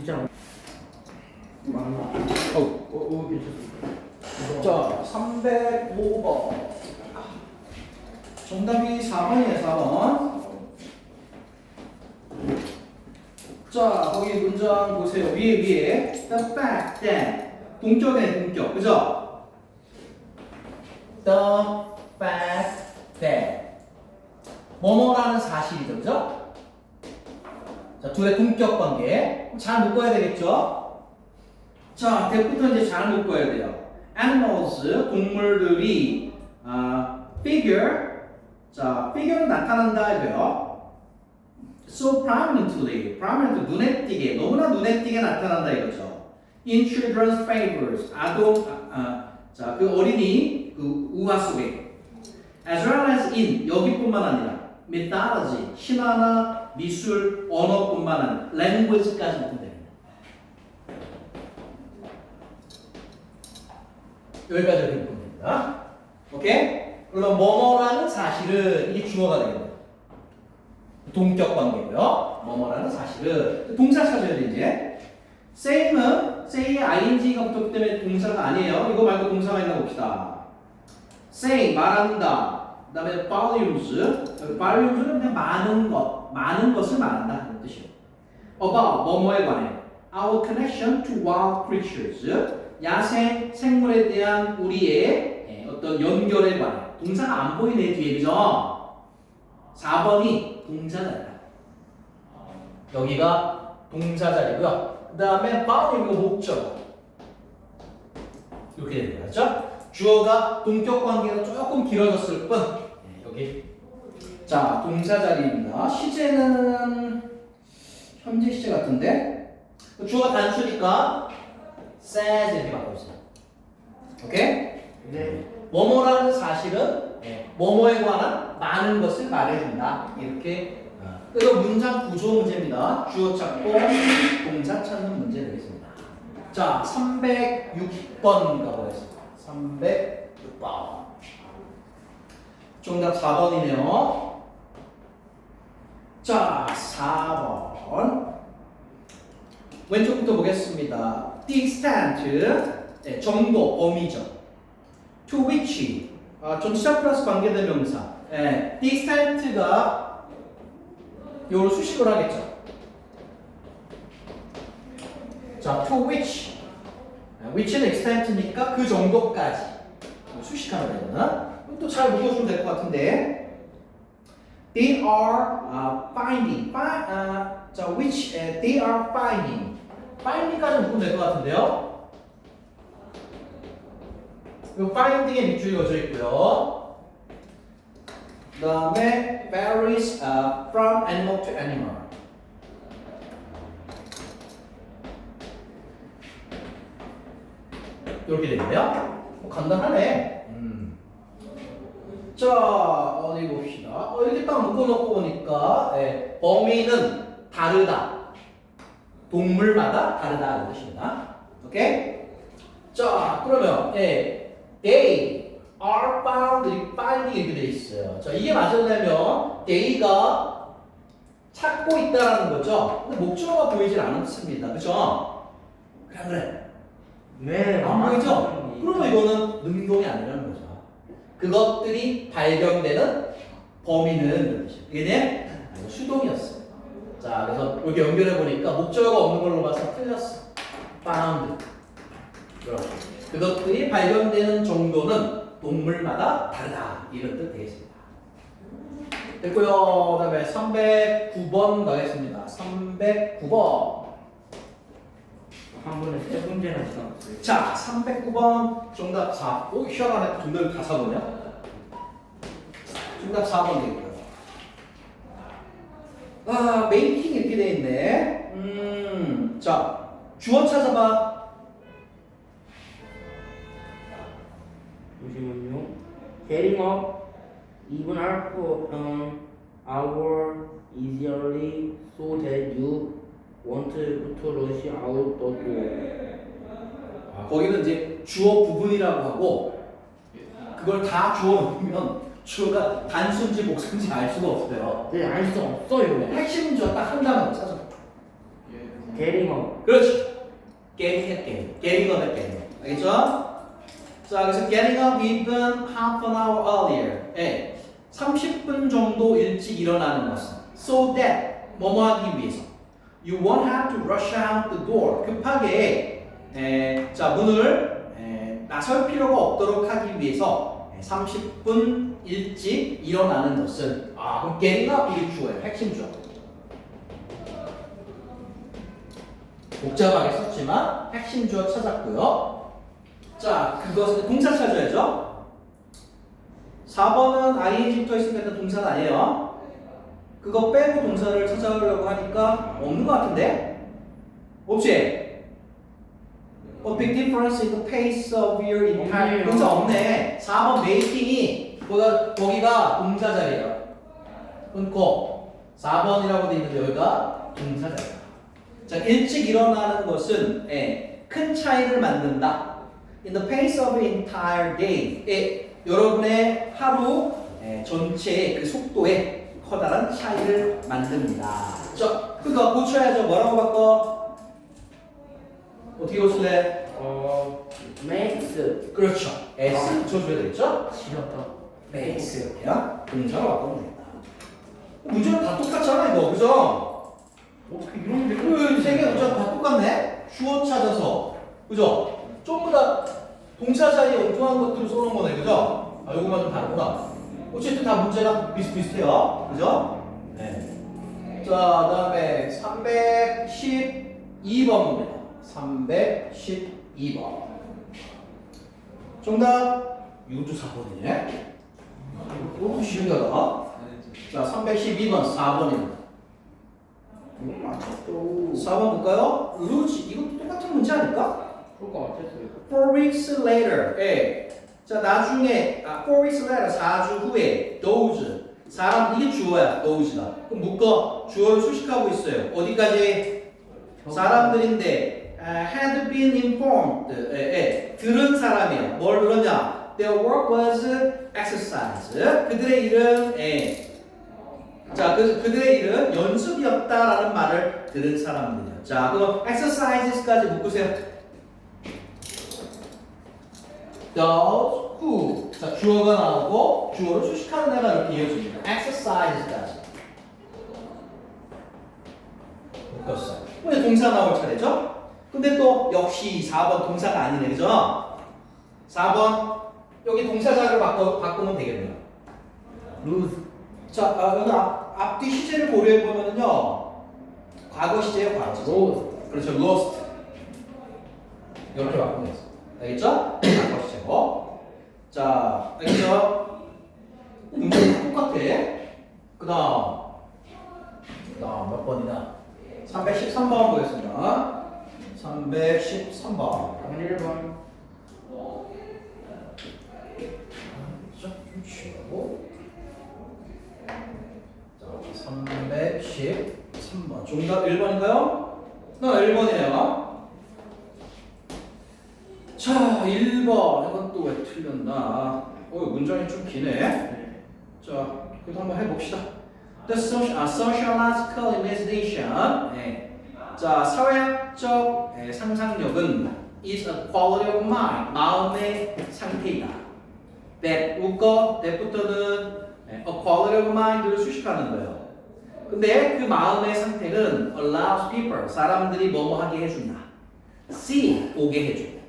진짜 많나? 괜찮습니다. 자, 305번. 정답이 4번이에요, 4번. 자, 거기 문장 보세요. 위에. The fact that. 동격이네, 동격. 그죠? The fact that. 뭐뭐라는 사실이죠, 그죠? 자, 둘의 동격 관계. 잘 묶어야 되겠죠? 자, 대부터 이제 잘 묶어야 돼요. Animals, 동물들이 figure, 자, figure는 나타난다 이거요. So prominently, prominent 눈에 띄게, 너무나 눈에 띄게 나타난다 이거죠. In children's favors, 자, 그 어린이 그 우화 속에, as well as in 여기뿐만 아니라 mythology, 신화나 미술, 언어뿐만 아니라 language까지 묶으면 됩니다. 여기까지 이렇게 묶으면 됩니다. 오케이? 그럼 뭐뭐라는 사실은 이게 주어가 되겠네요. 동격 관계고요. 뭐뭐라는 사실은 동사 찾아야 돼 이제. say는 say에 ing가 붙었기 때문에 동사가 아니에요. 이거 말고 동사가 있나 봅시다. say 말한다. 그다음에 volumes. volumes는 그냥 많은 것을 말한다 그런 뜻이에요. about 뭐뭐에 관해. our connection to wild creatures. 야생 생물에 대한 우리의 어떤 연결에 관해. 동사가 안 보이네 뒤에 그죠? 4번이 동사 자리다. 여기가 동사 자리고요. 그 다음에 바울이고 목적 이렇게 되는 거죠. 주어가 동격 관계가 조금 길어졌을 뿐. 여기 자 동사 자리입니다. 시제는 현재 시제 같은데 주어가 단수니까 says 이렇게 바꿔주세요. 오케이? 네. 뭐뭐라는 사실은 뭐뭐에 관한 많은 것을 말해준다. 이렇게 그래서 문장 구조 문제입니다. 주어 찾고 동사 찾는 문제 되겠습니다. 자, 306번 가보겠습니다. 306번. 정답 4번이네요. 자, 4번. 왼쪽부터 보겠습니다. The extent, 정도, 범위죠. To which, 전치사 플러스 관계대명사. the extent가 요걸 수식을 하겠죠. 자, to which. which는 extent니까 그 정도까지. 수식하면 되잖아. 또 잘 묶어주면 될 것 같은데. They are finding. 자, which they are finding. finding까지 묶으면 될 것 같은데요. 이 finding에 밑줄이 그어져 있고요. 그 다음에 varies from animal to animal. 이렇게 되네요. 간단하네. 자, 어디 봅시다. 이렇게 딱 묶어놓고 보니까 범위는 다르다. 동물마다 다르다 그 뜻입니다. 오케이? 자, 그러면 they are found, finding 이렇게 돼 있어요. 자, 이게 맞으려면 they가 찾고 있다라는 거죠. 근데 목적어가 보이질 않습니다. 그렇죠? 그래. 네. 안 보이죠? 그러면 이거는 능동이 아니라는 거죠. 그것들이 발견되는 범위는 이게 수동이었어요. 자, 그래서 이렇게 연결해 보니까 목적어가 없는 걸로 봐서 틀렸어. found. 그렇죠. 그것들이 발견되는 정도는 동물마다 다르다. 이런 뜻 되겠습니다. 됐고요. 그 다음에 309번 가겠습니다. 309번. 한 번에 세 문제나 지나갔어요. 자, 309번 정답 4. 오, 희한하네. 정답이 다 4번이야? 정답 4번 되겠고요. 메이킹 이렇게 돼 있네. 자, 주어 찾아봐. 잠시만요. Getting up even after an hour easily so that you want to rush out the door. 거기는 이제 주어 부분이라고 하고 그걸 다 주어 놓으면 주어가 단수인지 목수인지 알 수가 없어요. 네, 알 수 없어요. 핵심 주어 딱 한 단어 찾아. getting up. 그렇지. getting up at getting up. 알겠죠? 자, 그래서 getting up even half an hour earlier. 예. 30분 정도 일찍 일어나는 것은 so that 뭐뭐 하기 위해서 you won't have to rush out the door. 급하게 자, 문을 나설 필요가 없도록 하기 위해서 30분 일찍 일어나는 것은 그럼 getting up 이게 주어예요. 핵심 주어. 복잡하게 썼지만 핵심 주어 찾았고요. 자, 그것은 동사 찾아야죠. 4번은 ing 붙어 있으니까 일단 동사는 아니에요. 그거 빼고 동사를 찾아오려고 하니까 없는 것 같은데? 없지? A big difference in the pace of your entire 없네요. 동사 없네. 4번 making이 거기가 동사 자리예요. 끊고 4번이라고 돼 있는데 여기가 동사 자리야. 자, 일찍 일어나는 것은 큰 차이를 만든다. In the pace of the entire day. 여러분의 하루 전체의 그 속도에 커다란 차이를 만듭니다. 자, 그거 고쳐야죠. 뭐라고 바꿔? 어떻게 고칠래? makes. 그렇죠. S 붙여줘야 되겠죠? 지렸다. makes 이렇게요. 동사로 바꾸면 됩니다. 문제는 다 똑같잖아 이거, 그죠? 어떻게 이런 게 세개 문제가 다 똑같네. 주어 찾아서, 그죠? 전부 다 동사 사이에 엉뚱한 것들을 써놓은 거네, 그죠? 요거만 좀 다르구나. 어쨌든 다 문제가 비슷비슷해요, 그죠? 네. 자, 그다음에 312번입니다. 312번. 정답. 이것도 4번이네. 이것도 신기하다. 자, 312번 4번입니다. 이거 맞췄어. 4번 볼까요? 루지. 이것도 똑같은 문제 아닐까? 그럴 것 같았어요. 4 weeks later. 자, 나중에 4 weeks later 4주 후에 those 사람 이게 주어야. those다. 그럼 묶어 주어를 수식하고 있어요. 어디까지? 사람들인데 had been informed. 들은 사람이야. 뭘 들었냐? Their work was exercise. 그들의 일은 자, 그들의 일은 연습이었다라는 말을 들은 사람들이에요. 자, 그럼 exercises까지 묶으세요. Those who. 자, 주어가 나오고 주어를 수식하는 애가 이렇게 이어집니다. exercises까지. 묶었어요. 근데 동사 나올 차례죠? 근데 또 역시 4번 동사가 아니네, 그죠? 4번 여기 동사 자리를 바꾸면 되겠네요. lose. 자, 여기 앞뒤 시제를 고려해 보면은요, 과거 시제예요, 과거 시제. lose. 그렇죠, lost. 이렇게 바꾸면 되죠. 알겠죠? 과거 시제고. 자, 알겠죠? 문제는 똑같아. 그다음 몇 번이나? 313번 보겠습니다. 313번. 1번. 좀 쉬고. 자, 313번. 정답 1번인가요? 나 1번이네요. 자, 1번. 이건 또 왜 틀렸나? 문장이 좀 기네. 자, 그래도 한번 해봅시다. The sociological imagination. 자, 사회학적 상상력은 is a quality of mind. 마음의 상태이다. That that부터는 a quality of mind를 수식하는 거예요. 근데 그 마음의 상태는 allows people, 사람들이 뭐뭐 하게 해준다. See, 보게 해준다.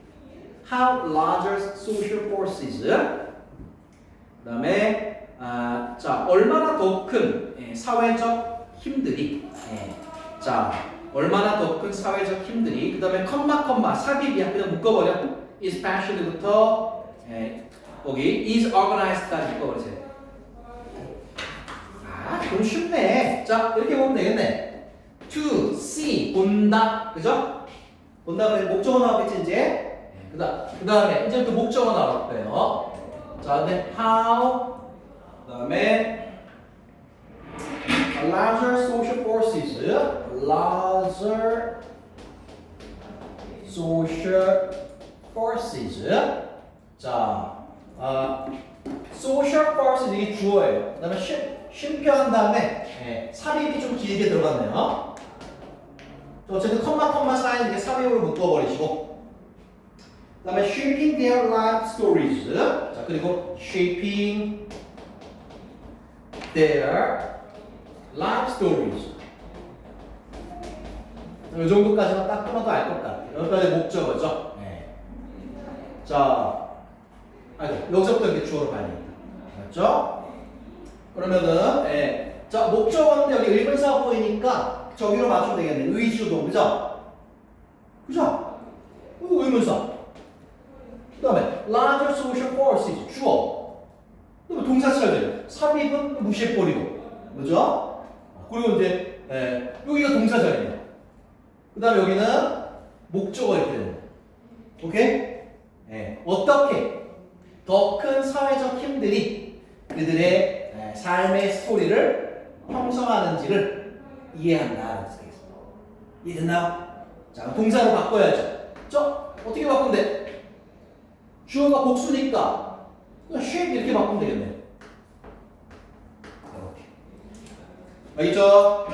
How larger social forces. 그 다음에 자, 얼마나 더 큰 사회적 힘들이 자, 얼마나 더 큰 사회적 힘들이 그 다음에 컴마 삽입이야. 그냥 묶어버려. especially부터 거기 is organized까지 묶어버리세요. 좀 쉽네. 자, 이렇게 보면 되겠네. to see, 본다. 그죠? 본다 그러면 목적어 나오겠지 이제. 그 다음에 이제부터 목적어 나올 거예요. 자, 근데 how 그다음에 larger social forces, larger social forces. 자, social forces 이게 주어예요. 그다음에 쉼표한 다음에 삽입이 좀 길게 들어갔네요. 좀 어쨌든 컴마 사인 이렇게 삽입으로 묶어버리시고 그 다음에 shaping their life stories 자 그리고 shaping their life stories 이 정도까지만 딱 끊어도 알 것 같아요. 여기까지 목적어죠. 네. 자, 여기서부터 이렇게 주어로 봐야 됩니다. 맞죠? 그러면은, 예. 자, 목적어인데 여기 의문사 보이니까 저기로 맞추면 되겠네. 의주동, 그죠? 그죠? 이거 의문사. 그 다음에, larger social forces, 주어. 그 다음에 동사철들. 삽입은 무시해버리고. 그죠? 그리고 이제, 예. 여기가 동사절이에요. 그 다음에 여기는 목적어 이렇게 되는 거예요. 오케이? 네. 어떻게 더 큰 사회적 힘들이 그들의 삶의 스토리를 형성하는지를 이해한다. 이렇게 쓰겠습니다. 이해됐나요? 자, 동사로 바꿔야죠. 어떻게 바꾸면 돼? 주어가 복수니까 그냥 shape 이렇게 바꾸면 되겠네. 이렇게. 알겠죠?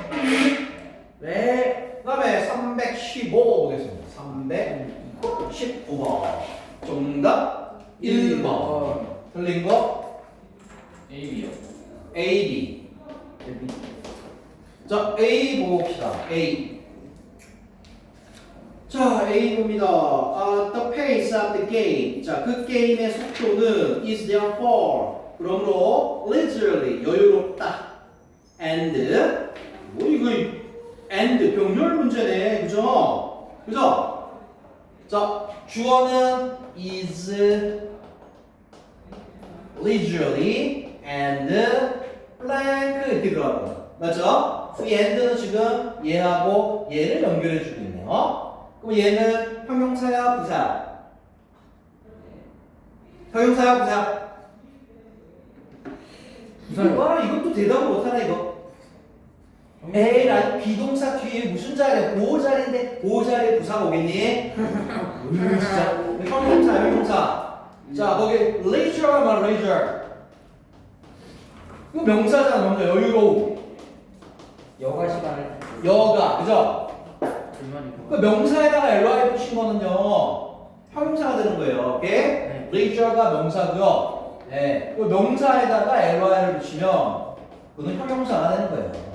네. 그 다음에 315 보겠습니다. 315번. 정답 1번. 틀린 거? A요. A, B. 자, A 봅시다. A. 자, A 봅니다. The pace of the game. 자, 그 게임의 속도는 is therefore. 그러므로 leisurely, 여유롭다. And, 뭐 이거 and 병렬 문제네. 그죠? 그죠? 자, 주어는 is leisurely and blank 이렇게 들어가고 맞죠? 이 and는 지금 얘하고 얘를 연결해 주고 있네요. 그럼 얘는 형용사야 부사야? 형용사야 부사야? 이거 봐라. 이것도 대답을 못하네 이거. 에이라는 비동사 뒤에 무슨 자리야? 보호자리인데 보호자리에 부사가 오겠니? 진짜 형용사 자 거기 leisure가 뭐야? leisure 이거 명사잖아. 명사 여유로움 여가 시간을 여가 그죠? 불만이고. 그 명사에다가 ly 붙인 거는요 형용사가 되는 거예요. 오케이? 네. leisure가 명사고요. 네. 그 명사에다가 ly를 붙이면 그건 형용사가 되는 거예요.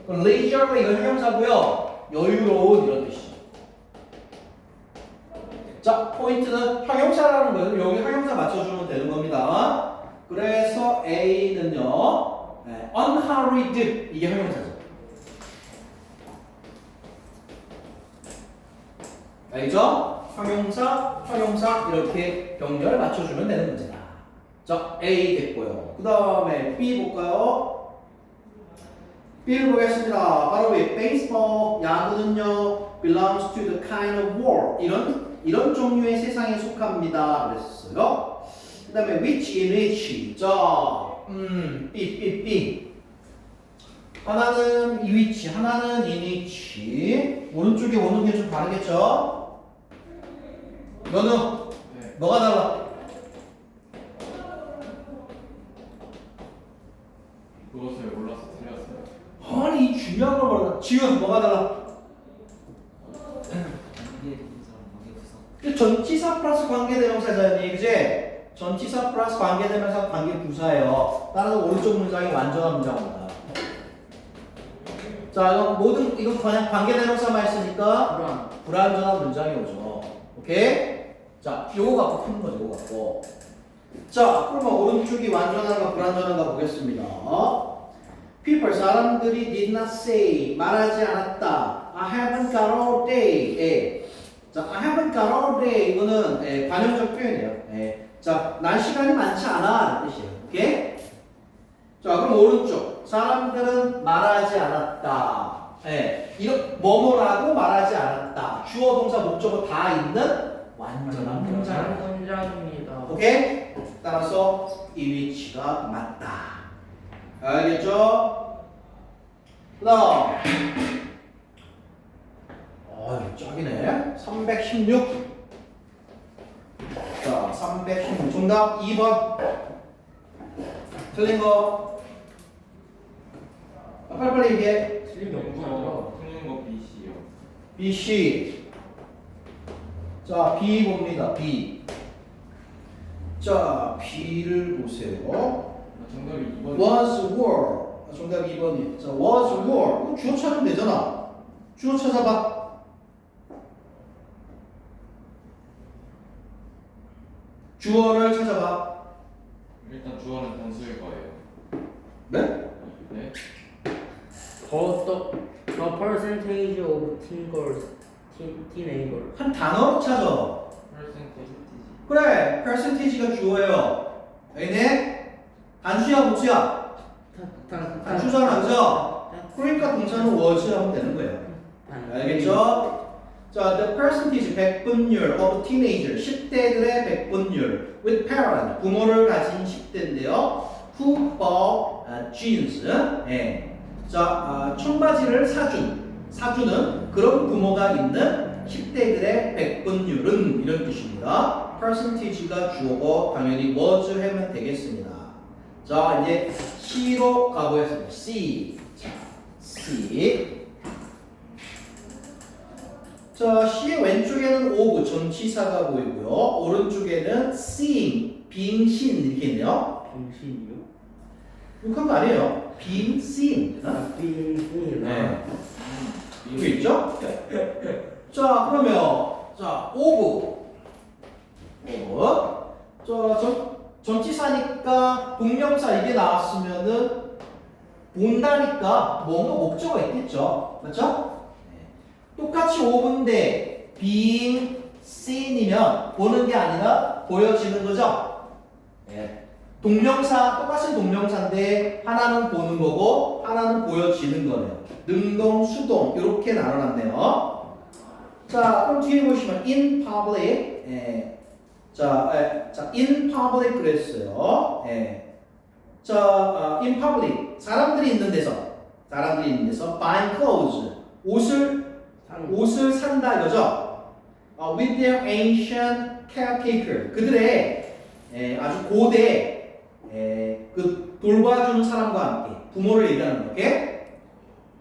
그럼 leisurely 이거 형용사고요. 여유로운 이런 뜻이죠. 자, 포인트는 형용사라는 거예요. 여기 형용사 맞춰주면 되는 겁니다. 그래서 A는요, unhurried 이게 형용사죠. 알죠? 형용사 이렇게 병렬 맞춰주면 되는 문제다. 자, A 됐고요. 그 다음에 B 볼까요? B를 보겠습니다. 바로 이 baseball 야구는요 belongs to the kind of war 이런 종류의 세상에 속합니다. 그랬어요. 그다음에 which in which B 하나는 in which 하나는 in which 오른쪽에 오는 게 좀 다르겠죠? 너는 네. 뭐가 달라? 그것을 몰라서 틀렸어요. 아니 이 중요한 걸 몰라. 지금 뭐가 달라? 전치사 플러스 관계대명사잖니, 그지? 전치사 플러스 관계대명사 관계부사예요. 따라서 오른쪽 문장이 완전한 문장입니다. 자, 이거 모든 이거 그냥 관계대명사만 있으니까 불완전한 문장이 오죠. 오케이? 자, 요거 갖고 푸는 거죠, 요거 갖고. 자, 그러면 오른쪽이 완전한가 불완전한가 보겠습니다. People 사람들이 did not say 말하지 않았다. I haven't got all day. 자, I haven't got all day 이거는 관용적 표현이에요. 자, 난 시간이 많지 않아 뜻이에요. 오케이? 자, 그럼 오른쪽 사람들은 말하지 않았다. 이런 뭐뭐라고 말하지 않았다. 주어 동사 목적어 다 있는 완전한 문장. 문장입니다. 오케이? 따라서 이 위치가 맞다. 알겠죠? 그 다음 짝이네. 316. 자, 316 정답 2번. 틀린 거 빨리빨리 얘기해. 틀린 게 없구나. 틀린 거 B씨요. B, C. 자, B 봅니다. B. 자, B를 보세요. 정답이 2번. Was war. 정답 2번이. 자, was war. 주어 찾으면 되잖아. 주어 찾아봐. 주어를 찾아봐. 일단 주어는 단수일 거예요. 네? 네. The percentage of teenagers. 한 단어로 찾아. 퍼센테이지. 그래, percentage가 주어예요. 알겠네? 단수야, 복수야? 단수잖아, 그죠? 그러니까 동사는 was 하면 되는 거예요. 알겠죠? 자, the percentage 백분율 of teenager 10대들의 백분율 with parent 부모를 가진 10대인데요. who bought jeans. 예. 자, 청바지를 사주는 그런 부모가 있는 10대들의 백분율은 이런 뜻입니다. percentage가 주어고 당연히 was 하면 되겠습니다. 자, 이제 C로 가보겠습니다. C. 자, C. 자, C의 왼쪽에는 of 전치사가 보이고요. 오른쪽에는 seeing, being seen 이렇게 있네요. 병신이요? 욕한 거 아니에요. being seen. 빙빙. 네. 이거 있죠? 자, 그러면 자, of. 전치사니까 동명사 이게 나왔으면은 본다니까 뭔가 목적어가 있겠죠. 맞죠? 똑같이 of인데 being seen이면 보는 게 아니라 보여지는 거죠. 예. 동명사 똑같은 동명사인데 하나는 보는 거고 하나는 보여지는 거네요. 능동, 수동 이렇게 나눠놨네요. 자, 그럼 뒤에 보시면 in public. 예. 자, in public 그랬어요. 예. 자, in public 사람들이 있는 데서 buying clothes 옷을 산다 이거죠. With their ancient caretaker 그들의 아주 고대 그 돌봐주는 사람과 함께 부모를 얘기하는 거게.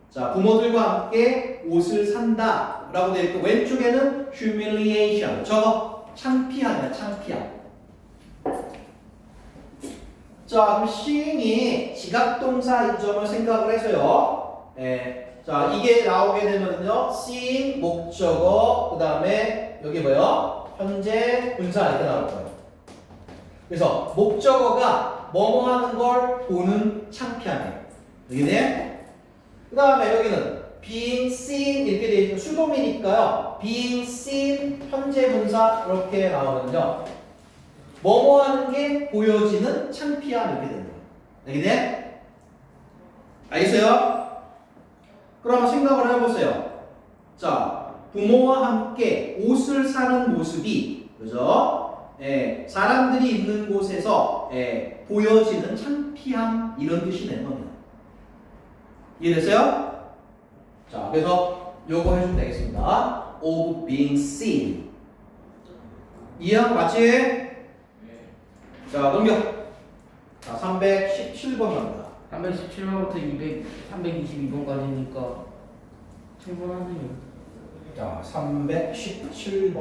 자, 부모들과 함께 옷을 산다라고 되어 있고 왼쪽에는 humiliation 저거 창피함이야 창피함. 자, 그럼 seeing이 지각동사인 점을 생각을 해서요. 자, 이게 나오게 되면요. seeing 목적어 그다음에 여기 뭐요? 현재 분사 이렇게 나올 거예요. 그래서 목적어가 뭐뭐 하는 걸 보는 창피함이에요. 여기네. 그다음에 여기는 being seen 이렇게 되어 있고 수동이니까요. being seen 현재 분사 이렇게 나오면요. 뭐뭐 하는 게 보여지는 창피함 이렇게 되는 거예요. 여기네. 알겠어요? 그럼 생각을 해보세요. 자, 부모와 함께 옷을 사는 모습이, 그죠? 사람들이 있는 곳에서 보여지는 창피함 이런 뜻이 되는 겁니다. 이해됐어요? 자, 그래서 요거 해주면 되겠습니다. of being seen. 이해한 거 맞지? 네. 자, 넘겨. 자, 317번 갑니다. 317번부터 322번까지니까 충분하네요. 자, 317번.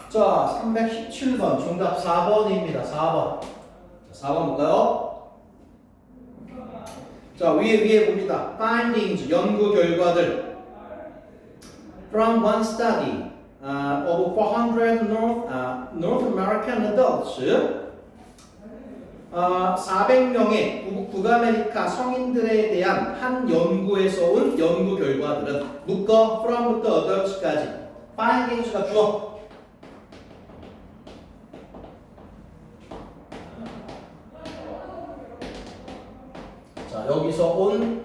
자, 317번. 정답 4번입니다. 4번. 자, 4번 볼까요? 자, 위에 봅니다. Findings, 연구 결과들. From one study of 400 North American adults. 400명의 북아메리카 성인들에 대한 한 연구에서 온 연구 결과들은 묶어 from부터 adults까지 findings가 주어. 자, 여기서 온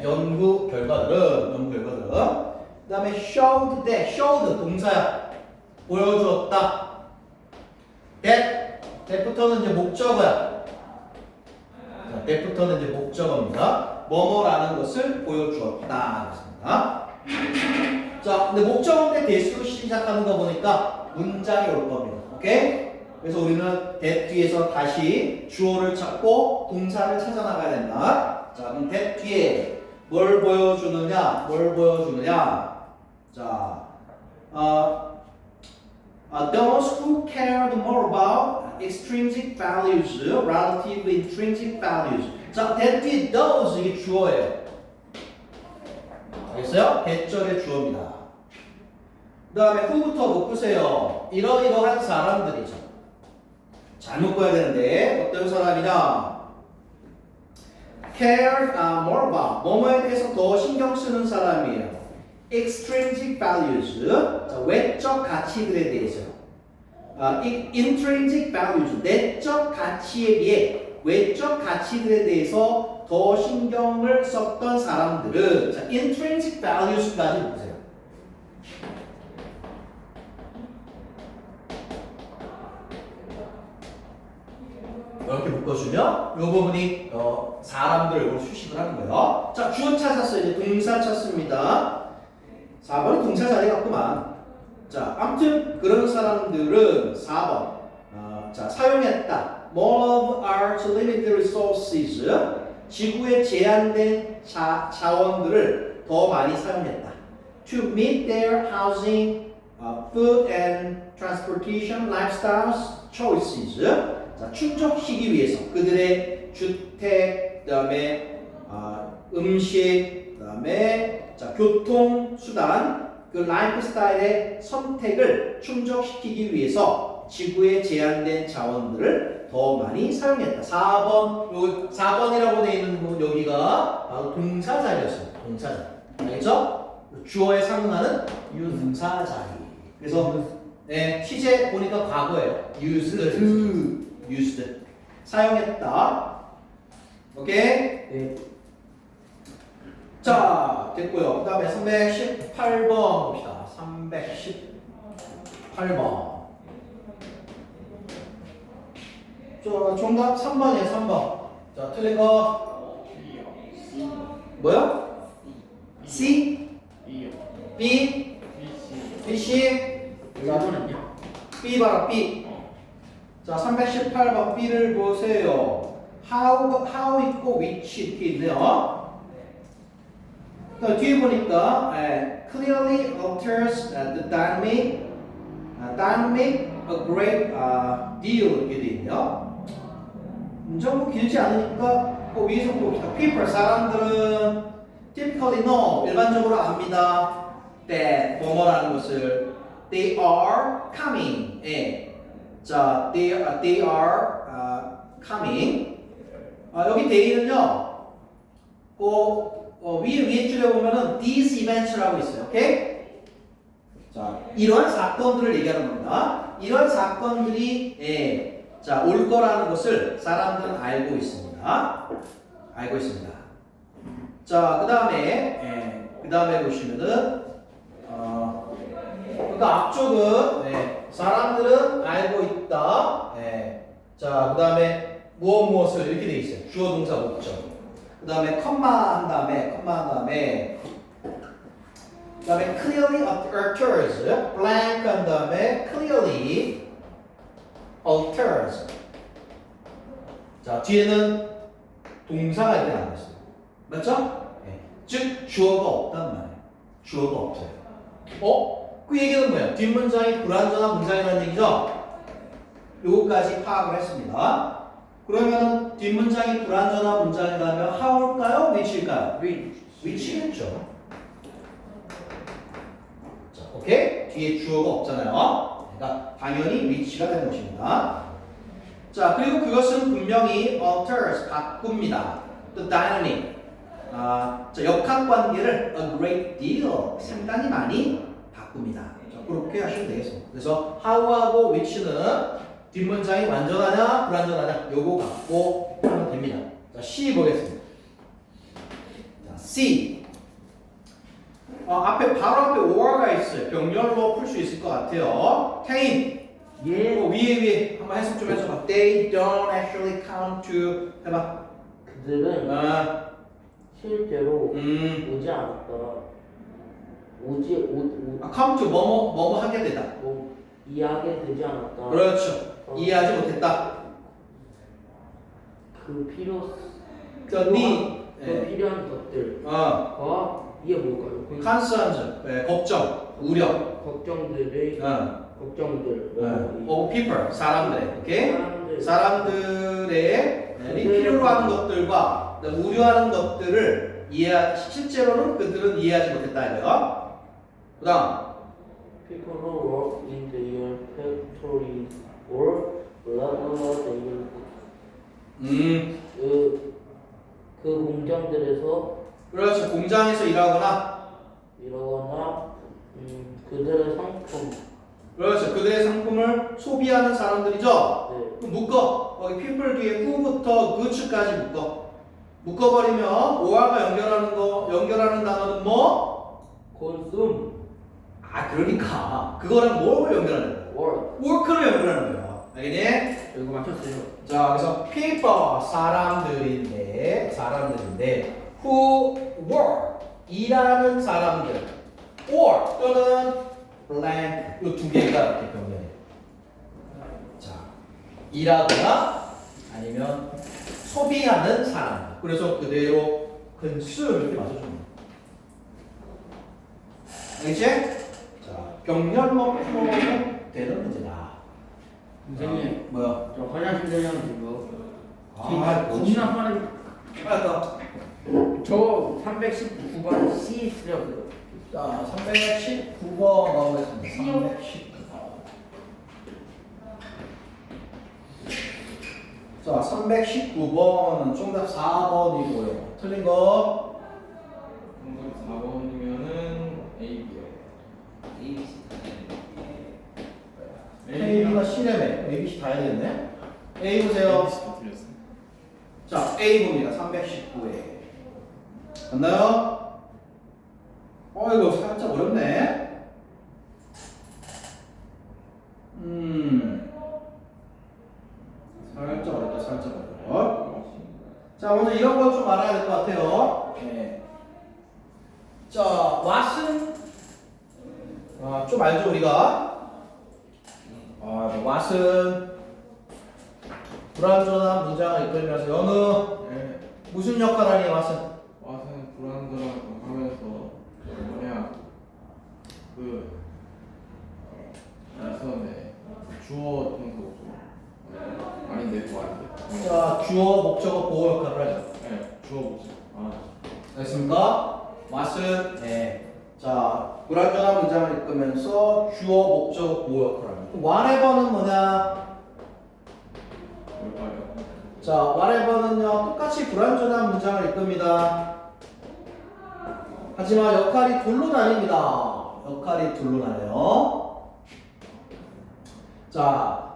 연구 결과들은 그 다음에 showed that showed 동사야. 보여주었다. that부터는 이제 목적어야. 자, that부터는 이제 목적어입니다. 뭐뭐라는 것을 보여주었다. 그렇습니다. 자, 근데 목적어인데 that으로 시작하는 거 보니까 문장이 올 겁니다. 오케이? 그래서 우리는 that 뒤에서 다시 주어를 찾고 동사를 찾아 나가야 된다. 자, 그럼 that 뒤에 뭘 보여주느냐? 뭘 보여주느냐? 자, those who cared more about extrinsic values, relative intrinsic values. 자, that did those 이게 주어예요. 알겠어요? 대절의 주어입니다. 그 다음에 who부터 묶으세요. 이러이러한 사람들이죠. 잘 묶어야 되는데 어떤 사람이냐? care more about 뭐뭐에 대해서 더 신경 쓰는 사람이에요. extrinsic values 자, 외적 가치들에 대해서 intrinsic values 내적 가치에 비해 외적 가치들에 대해서 더 신경을 썼던 사람들은 자, intrinsic values까지 보세요. 이렇게 묶어주면 이 부분이 사람들을 수식을 하는 거예요. 자, 주어 찾았어요. 이제 동사 찾습니다. 4번은 동사 자리 같구만. 자, 아무튼 그런 사람들은 4번 자, 사용했다. More of our limited resources 지구의 제한된 자원들을 더 많이 사용했다. To meet their housing, food and transportation lifestyles choices 자, 충족시키기 위해서 그들의 주택, 그다음에 음식, 그다음에 자, 교통 수단, 그 라이프 스타일의 선택을 충족시키기 위해서 지구의 제한된 자원들을 더 많이 사용했다. 4번, 요 4번이라고 되어 있는 부분 여기가 바로 동사 자리였습니다. 동사 자리. 알겠죠? 주어에 상응하는 유동사 자리. 그래서 네, 시제 보니까 과거예요. used 사용했다. 오케이? 네. 자, 됐고요. 그 다음에 318번 봅시다. 318번. 저 정답 3번이에요. 3번. 자, 틀린 거 뭐요? C? B요. B? B, C. B, C? 4번은요? B 봐라, B. 자, 318번 B를 보세요. how 있고 which 이렇게 있네요. 뒤에 보니까 clearly alters the dynamic a great deal 이렇게 돼 있네요. 문장도 길지 않으니까 그 위에서 봅시다. people 사람들은 typically know 일반적으로 압니다. that 뭐뭐라는 것을 they are coming 자, they are coming. 여기 day는요. 위에 줄에 보면은 these events라고 있어요. 오케이? 자, 이러한 사건들을 얘기하는 겁니다. 이러한 사건들이 자, 올 거라는 것을 사람들은 알고 있습니다. 알고 있습니다. 자, 그다음에 보시면은 그러니까 앞쪽은 사람들은 알고 있다. 자, 그다음에 무엇을 이렇게 돼 있어요. 주어 동사 목적. 그다음에 컴마 한 다음에 clearly alters blank 한 다음에 clearly alters. 자, 뒤에는 동사가 이렇게 나와 있어요. 맞죠? 즉 주어가 없단 말이에요. 주어가 없어요. 그 얘기는 뭐예요? 뒷문장이 불완전한 문장이라는 얘기죠? 요거까지 파악을 했습니다. 그러면 뒷문장이 불완전한 문장이라면 how일까요? which일까요? which겠죠. 자, 오케이? 뒤에 주어가 없잖아요. 그러니까 당연히 which가 되는 것입니다. 자, 그리고 그것은 분명히 alters, 바꿉니다. The dynamic, 자, 역학관계를 a great deal, 상당히 많이 바꿉니다. 자, 그렇게 하시면 되겠습니다. 그래서 how하고 which는 뒷문장이 완전하냐 불완전하냐 요거 갖고 하면 됩니다. 자, C 보겠습니다. 자, C 바로 앞에 or가 있어요. 병렬로 풀 수 있을 것 같아요. 태인 위에 한번 해석 좀 해줘봐. They don't actually count to 해봐. 그들은 실제로 오지 않았다. come to 뭐뭐 하게 되다. 이해하게 되지 않았다. 그렇죠. 이해하지 못했다. 그 필요 그 필요한 것들과 이게 뭘까요? 그 concerns, 걱정, 우려, 걱정들의 걱정들 of people, 사람들, 오케이? 사람들 사람들의 필요로 하는 것들과 우려하는 것들을 실제로는 그들은 이해하지 못했다 이거요. 그다음 people who work in their factories or blah blah blah 그 공장들에서 그렇죠. 공장에서 일하거나 이러거나 그들의 상품 그렇죠. 그들의 상품을 소비하는 사람들이죠. 네. 그럼 묶어. 거기 people 뒤에 who부터 goods까지 묶어. 묶어버리면 or가 연결하는 단어는 뭐? consume 그러니까 그거랑 뭘 연결하는 거야? work work를 연결하는 거야. 알겠니? 이거 맞췄어요. 자, 그래서 people 사람들인데 who work 일하는 사람들 or 또는 blank 이 두 개가 이렇게 병렬해. 자, 일하거나 아니면 소비하는 사람. 그래서 그대로 consume 이렇게 맞춰주는 거야. 알겠지? 자, 병렬로 풀어오면 되는 문제다. 선생님 뭐야? 저 화장실 되냐면 이거 겁나 빠르게 알았다. 저 319번 C 쓰려고요. 자, 319번 나오겠습니다. 319번. 자, 319번은 정답 4번이고요. 틀린 거 정답 4번이면은 A요. A가 C래매. A, B, C 다 해야 되겠네. A 보세요. 다 틀렸어. 자, A 봅니다. 319에. 맞나요? 이거 살짝 어렵네. 살짝 어렵다. 자, 먼저 이런 거 좀 알아야 될 것 같아요. 네. 자, what은 좀 알죠 우리가? what은 불완전한 문장을 이끌면서 어느 네. 무슨 역할을 하니 what은? 와서는 불안정하고 하면서 뭐냐 있었네. 주어 동사 아닌데 그거 아닌데. 자, 주어 목적어 보호 역할을 하죠. 네, 주어 목적. 됐습니까? what은 자, 불완전한 문장을 이끌면서 주어 목적어 보호 역할을 합니다. whatever는 뭐냐? 뭘까요? 자, whatever는요 똑같이 불완전한 문장을 이끕니다. 하지만 역할이 둘로 나뉩니다. 역할이 둘로 나뉘어요. 자,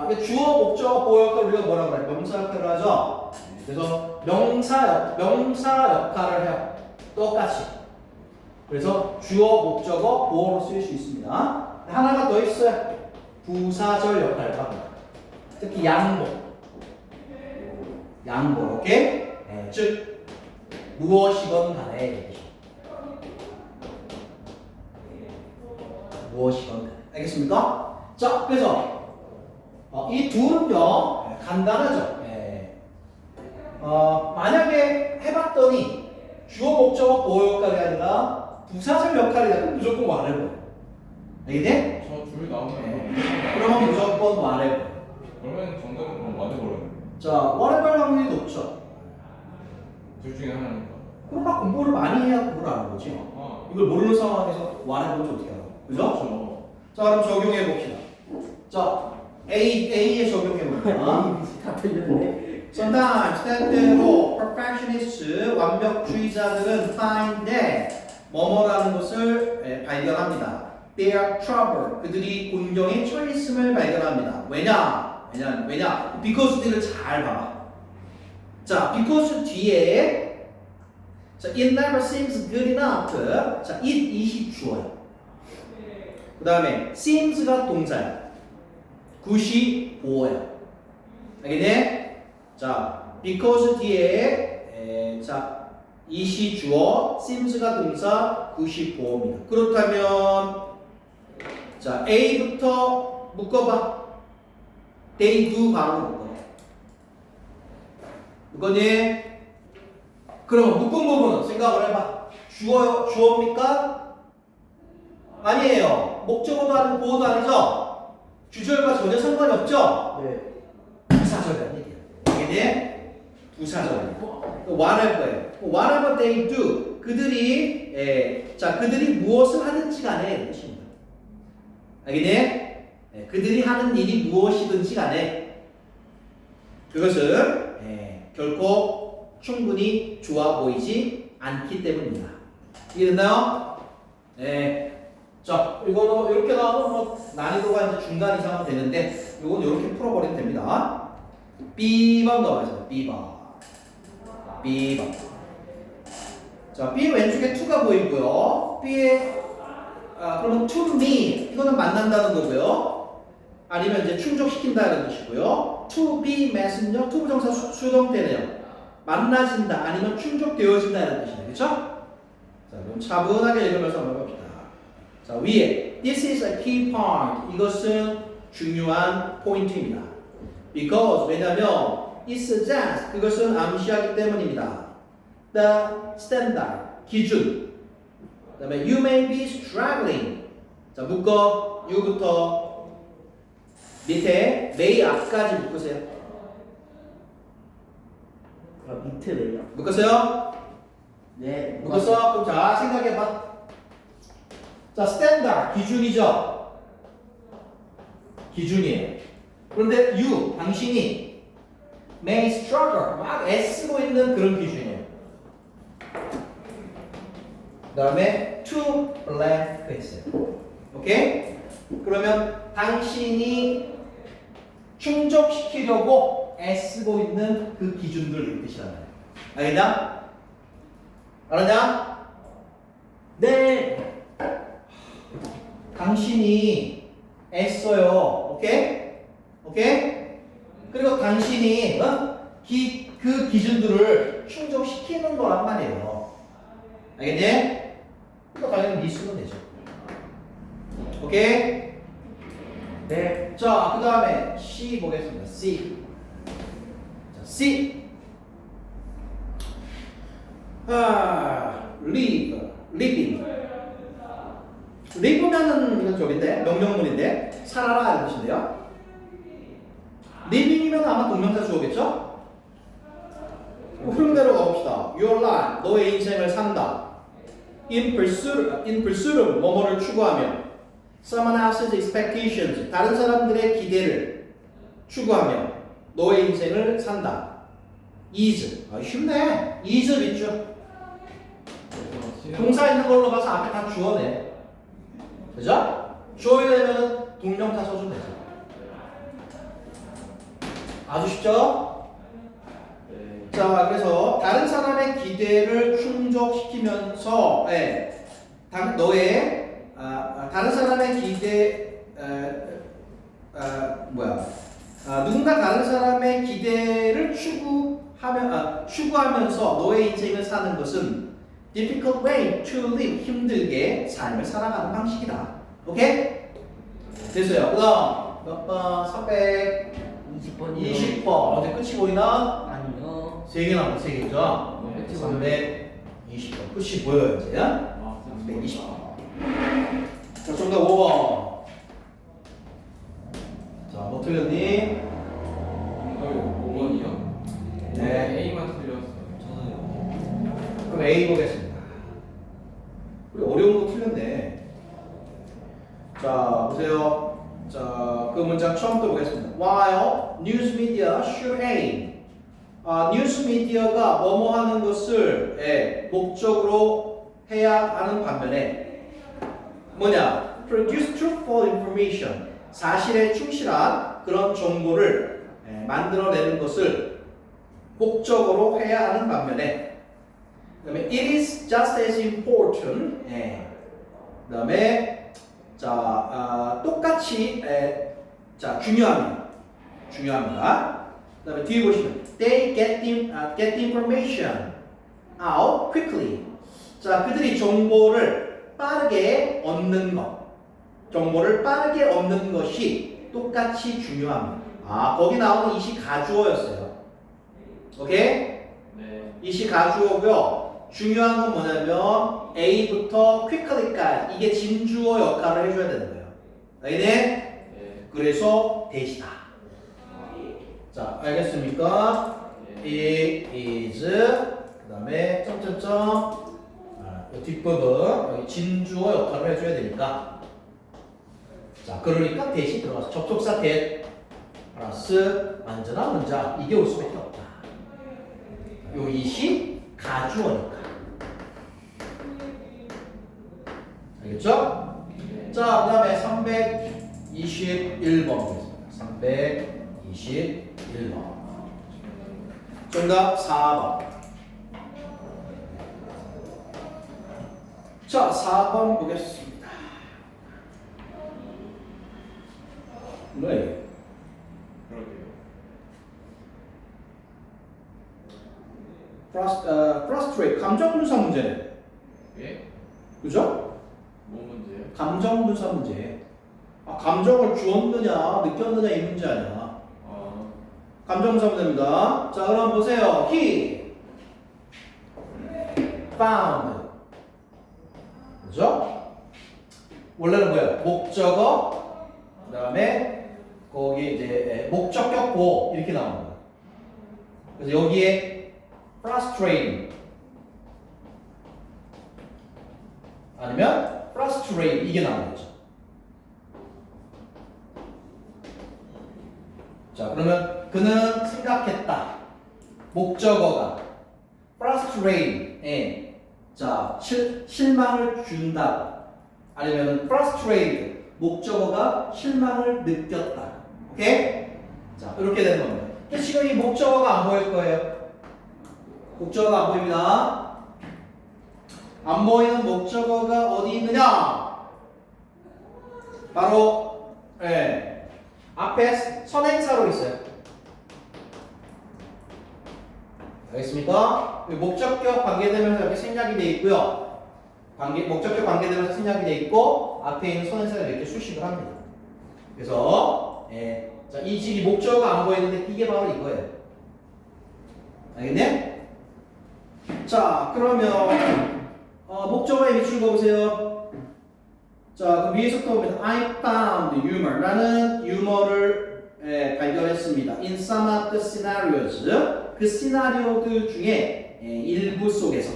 이게 주어 목적어 보호 역할을 우리가 뭐라고 그래? 명사 역할을 하죠. 그래서 명사 역할을 해요. 똑같이. 그래서 주어 목적어 보호로 쓰일 수 있습니다. 하나가 더 있어요. 부사절 역할을 합니다. 특히 양보, 오케이? 즉 무엇이건 간에 무엇이건 간에 알겠습니까? 자, 그래서 이 둘은요 간단하죠. 만약에 해봤더니 주어 목적어 보호 역할이 아니라 부사절 역할이라면 무조건 whatever. 알겠니? 저 둘 나오면 그러면 무조건 whatever. 그러면 정답은 뭐 맞아 버렸네. 자, whatever 확률이 높죠. 둘 중에 하나니까. 그럼 막 공부를 많이 해야 그걸 아는 거지. 이걸 모르는 상황에서 whatever인지 어떻게 알아? 그죠? 그렇죠. 자, 그럼 적용해 봅시다. 자, A에 적용해 봅니다. 다 틀렸네. Sometimes 때때로 perfectionists 완벽주의자들은 find that 뭐뭐라는 것을 발견합니다. Their trouble 그들이 곤경에 처해 있음을 발견합니다. 왜냐? Because 뒤를 잘 봐봐. 자, because 뒤에 자, it never seems good enough. 자, it이 주어요. 그 다음에 seems가 동사야. good이 보어야. 알겠네? 자, because 뒤에 자, it이 주어, seems가 동사, good이 보어입니다. 그렇다면 자, A부터 묶어봐. They do 바로 묶어. 묶었니? 그러면 묶은 부분은 생각을 해봐. 주어요? 주어입니까? 아니에요. 목적어도 아니고 보어도 아니죠? 주절과 전혀 상관이 없죠? 네. 부사절이라는 얘기야. 이게 부사절. what 할 거예요. whatever they do. 그들이 무엇을 하든지 간에 뜻입니다. 알겠니? 그들이 하는 일이 무엇이든지 간에 그것은 결코 충분히 좋아 보이지 않기 때문입니다. 이해됐나요? 네. 자, 이거는 이렇게 나오면 뭐 난이도가 이제 중간 이상은 되는데 이건 이렇게 풀어버리면 됩니다. B번 넘어가겠습니다. B번. 자, B 왼쪽에 to가 보이고요. B에 그러면 to me 이거는 만난다는 거고요. 아니면 이제 충족시킨다는 뜻이고요. to be messenger to 부정사 수동태네요. 만나진다 아니면 충족되어진다는 뜻이네요. 그렇죠? 자, 그럼 차분하게 읽으면서 한번 봅시다. 자, 위에 this is a key part 이것은 중요한 포인트입니다. because 왜냐면 it suggests 그것은 암시하기 때문입니다. the standard 기준 그 다음에 you may be struggling 자 묶어 you부터 밑에 may 앞까지 묶으세요. 밑에 왜요? 묶었어요? 네. 묶었어? 그럼 자 생각해봐. 자 standard 기준이죠. 기준이에요. 그런데 you 당신이 may struggle 막 애쓰고 있는 그런 기준이에요. 그 다음에 to blank 했어요. 오케이? 그러면 당신이 충족시키려고 애쓰고 있는 그 기준들 뜻이란 말이에요. 알겠냐? 알았냐? 네. 당신이 애써요. 오케이? 오케이? 그리고 당신이 그 기준들을 충족시키는 거란 말이에요. 알겠니? 그거 당연히 네 쓰면 되죠. 오케이? 네. 자, 그 다음에 C 보겠습니다. C. 자, C. living. live면은 이건 저긴데 명령문인데 살아라 이런 뜻인데요. living이면 아마 동명사 주어겠죠? 흐름대로 가봅시다. Your life, 너의 인생을 산다. In pursuit, 뭐뭐를 추구하며. Someone else's expectations, 다른 사람들의 기대를 추구하며 너의 인생을 산다. is, 쉽네. is 있죠. 동사 있는 걸로 봐서 앞에 다 주어네. 그죠? 주어야 되면은 동명사 써주면 되죠. 아주 쉽죠? 자, 그래서 다른 사람의 기대를 충족시키면서 너의 다른 사람의 기대 누군가 다른 사람의 기대를 추구하면서 너의 인생을 사는 것은 difficult way to live 힘들게 삶을 살아가는 방식이다. 오케이? 됐어요. 그다음 몇 번? 20번이요. 320번. 어제 끝이 보이나? 아니요. 3개 남았어. 3개죠? 320번. 끝이 보여요 이제. 320번. 자, 정답 5번. 자, 뭐 틀렸니? 5번이요? 네. A만 틀렸어요. 그럼 A 보겠습니다. 우리 어려운 거 틀렸네. 자, 보세요. 자, 그 문장 처음부터 보겠습니다. While news media should aim. 뉴스 미디어가 뭐뭐 하는 것을 목적으로 해야 하는 반면에 뭐냐? Produce truthful information. 사실에 충실한 그런 정보를 만들어내는 것을 목적으로 해야 하는 반면에 그다음에 it is just as important. 그다음에 자 똑같이 중요합니다. 그다음에 뒤에 보시면 they get the information out quickly. 자, 그들이 정보를 빠르게 얻는 것이 똑같이 중요합니다. 거기 나오는 이시 가주어였어요. 오케이? 네. 이시 가주어고요. 중요한 건 뭐냐면 A부터 quickly까지 이게 진주어 역할을 해줘야 되는 거예요. 알겠네? 예. 그래서 대시다. 자, 알겠습니까? It is 그 다음에 점점점 이 뒷부분 여기 진주어 역할을 해줘야 되니까 자 그러니까 대시 들어가서 접속사 that 플러스 완전한 문자 이게 올 수밖에 없다. 요 이시 가주어니까 알겠죠? 자 그 다음에 321번 보겠습니다. 321번 정답 4번. 자, 4번 보겠습니다. 네. 그러게요. frustrate 감정 분사 문제네. 예? 그죠? 뭔 문제예요? 감정 분사 문제. 아, 감정을 주었느냐, 느꼈느냐 이 문제 아니야. 아, 감정 분사 문제입니다. 자, 그럼 보세요. He found. 그죠? 원래는 뭐야? 목적어, 그 다음에 거기 이제 목적격 보호 이렇게 나오는 거야. 그래서 여기에 frustrating 아니면 frustrate 이게 나오는 거죠. 자, 그러면 그는 생각했다. 목적어가 frustrate 자, 실망을 준다. 아니면 frustrated 목적어가 실망을 느꼈다. 오케이? 자, 이렇게 되는 겁니다. 근데 지금 이 목적어가 안 보일 거예요. 목적어가 안 보입니다. 안 보이는 목적어가 어디 있느냐? 바로 앞에 선행사로 있어요. 알겠습니까? 목적격 관계되면서 이렇게 생략이 되어 있고요. 목적격 관계되면서 생략이 되어 있고 앞에 있는 선행사가 이렇게 수식을 합니다. 그래서 자, 이 지금 목적어가 안 보이는데 이게 바로 이거예요. 알겠네? 자, 그러면 목적어에 비추는 거 보세요. 자, 그 위에서부터 보면 I found humor. 나는 유머를 발견했습니다. In some of the scenarios. 그 시나리오들 중에 일부 속에서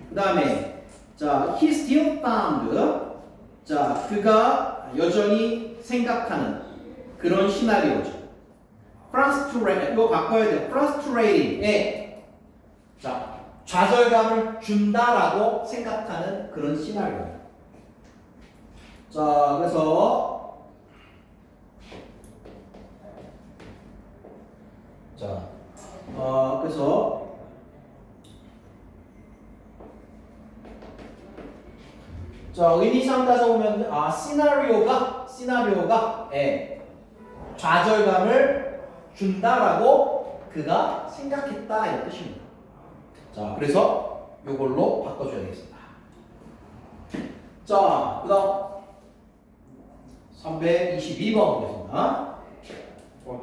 그 다음에 자 he still found 자 그가 여전히 생각하는 그런 시나리오죠. frustrate 이거 바꿔야 돼요. frustrating에 자 좌절감을 준다라고 생각하는 그런 시나리오. 자 그래서 자, 그래서 자 의미상 따져 보면 시나리오가 좌절감을 준다라고 그가 생각했다 이런 뜻입니다. 자, 그래서 이걸로 바꿔줘야 되겠습니다. 자, 그다음 322번 보겠습니다.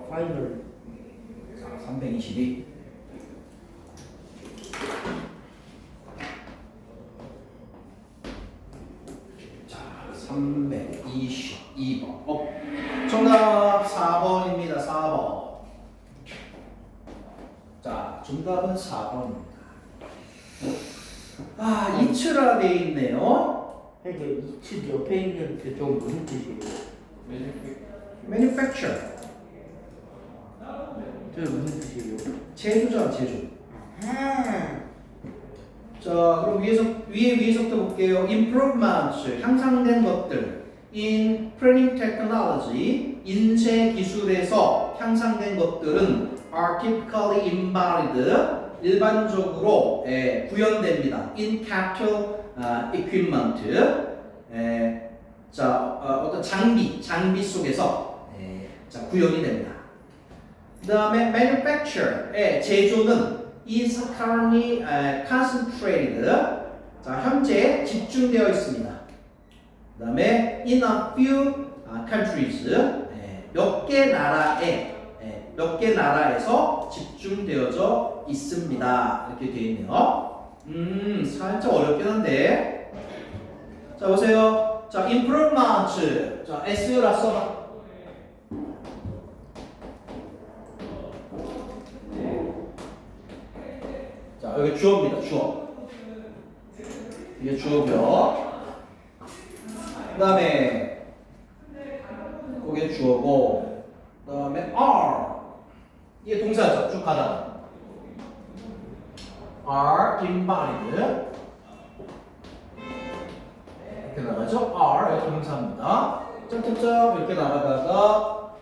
파이널 322. 자, 322번. 정답 4번입니다. 4번. 자, 정답은 4번입니다. 이츠라 돼 있네요. 그러니까 이츠 옆에 있는 그 좀 무슨 뜻이에요? Manufacture. 저 무슨 뜻이에요? 제조잖아, 제조. 아, 자, 그럼 위에서부터 볼게요. Improvements, 향상된 것들. In printing technology, 인쇄 기술에서 향상된 것들은 are typically embodied, 일반적으로 구현됩니다. In capital equipment, 자, 어떤 장비 속에서 자, 구현이 됩니다. 그 다음에 manufacture, 제조는 is currently concentrated, 자, 현재 집중되어 있습니다. 그 다음에 in a few countries, 몇 개 나라에 몇 개 나라에서 집중되어져 있습니다. 이렇게 되어 있네요. 살짝 어렵긴 한데. 자, 보세요. 자, improvement. 자, S라 써봐. 자, 여기 주어입니다. 주어. 이게 주어고요. 그 다음에 그게 주어고, 그 다음에 are. 이게 동사죠. 쭉 가다가. are invalid. 이렇게 나가죠. are 동사입니다. 점점점 이렇게 나가다가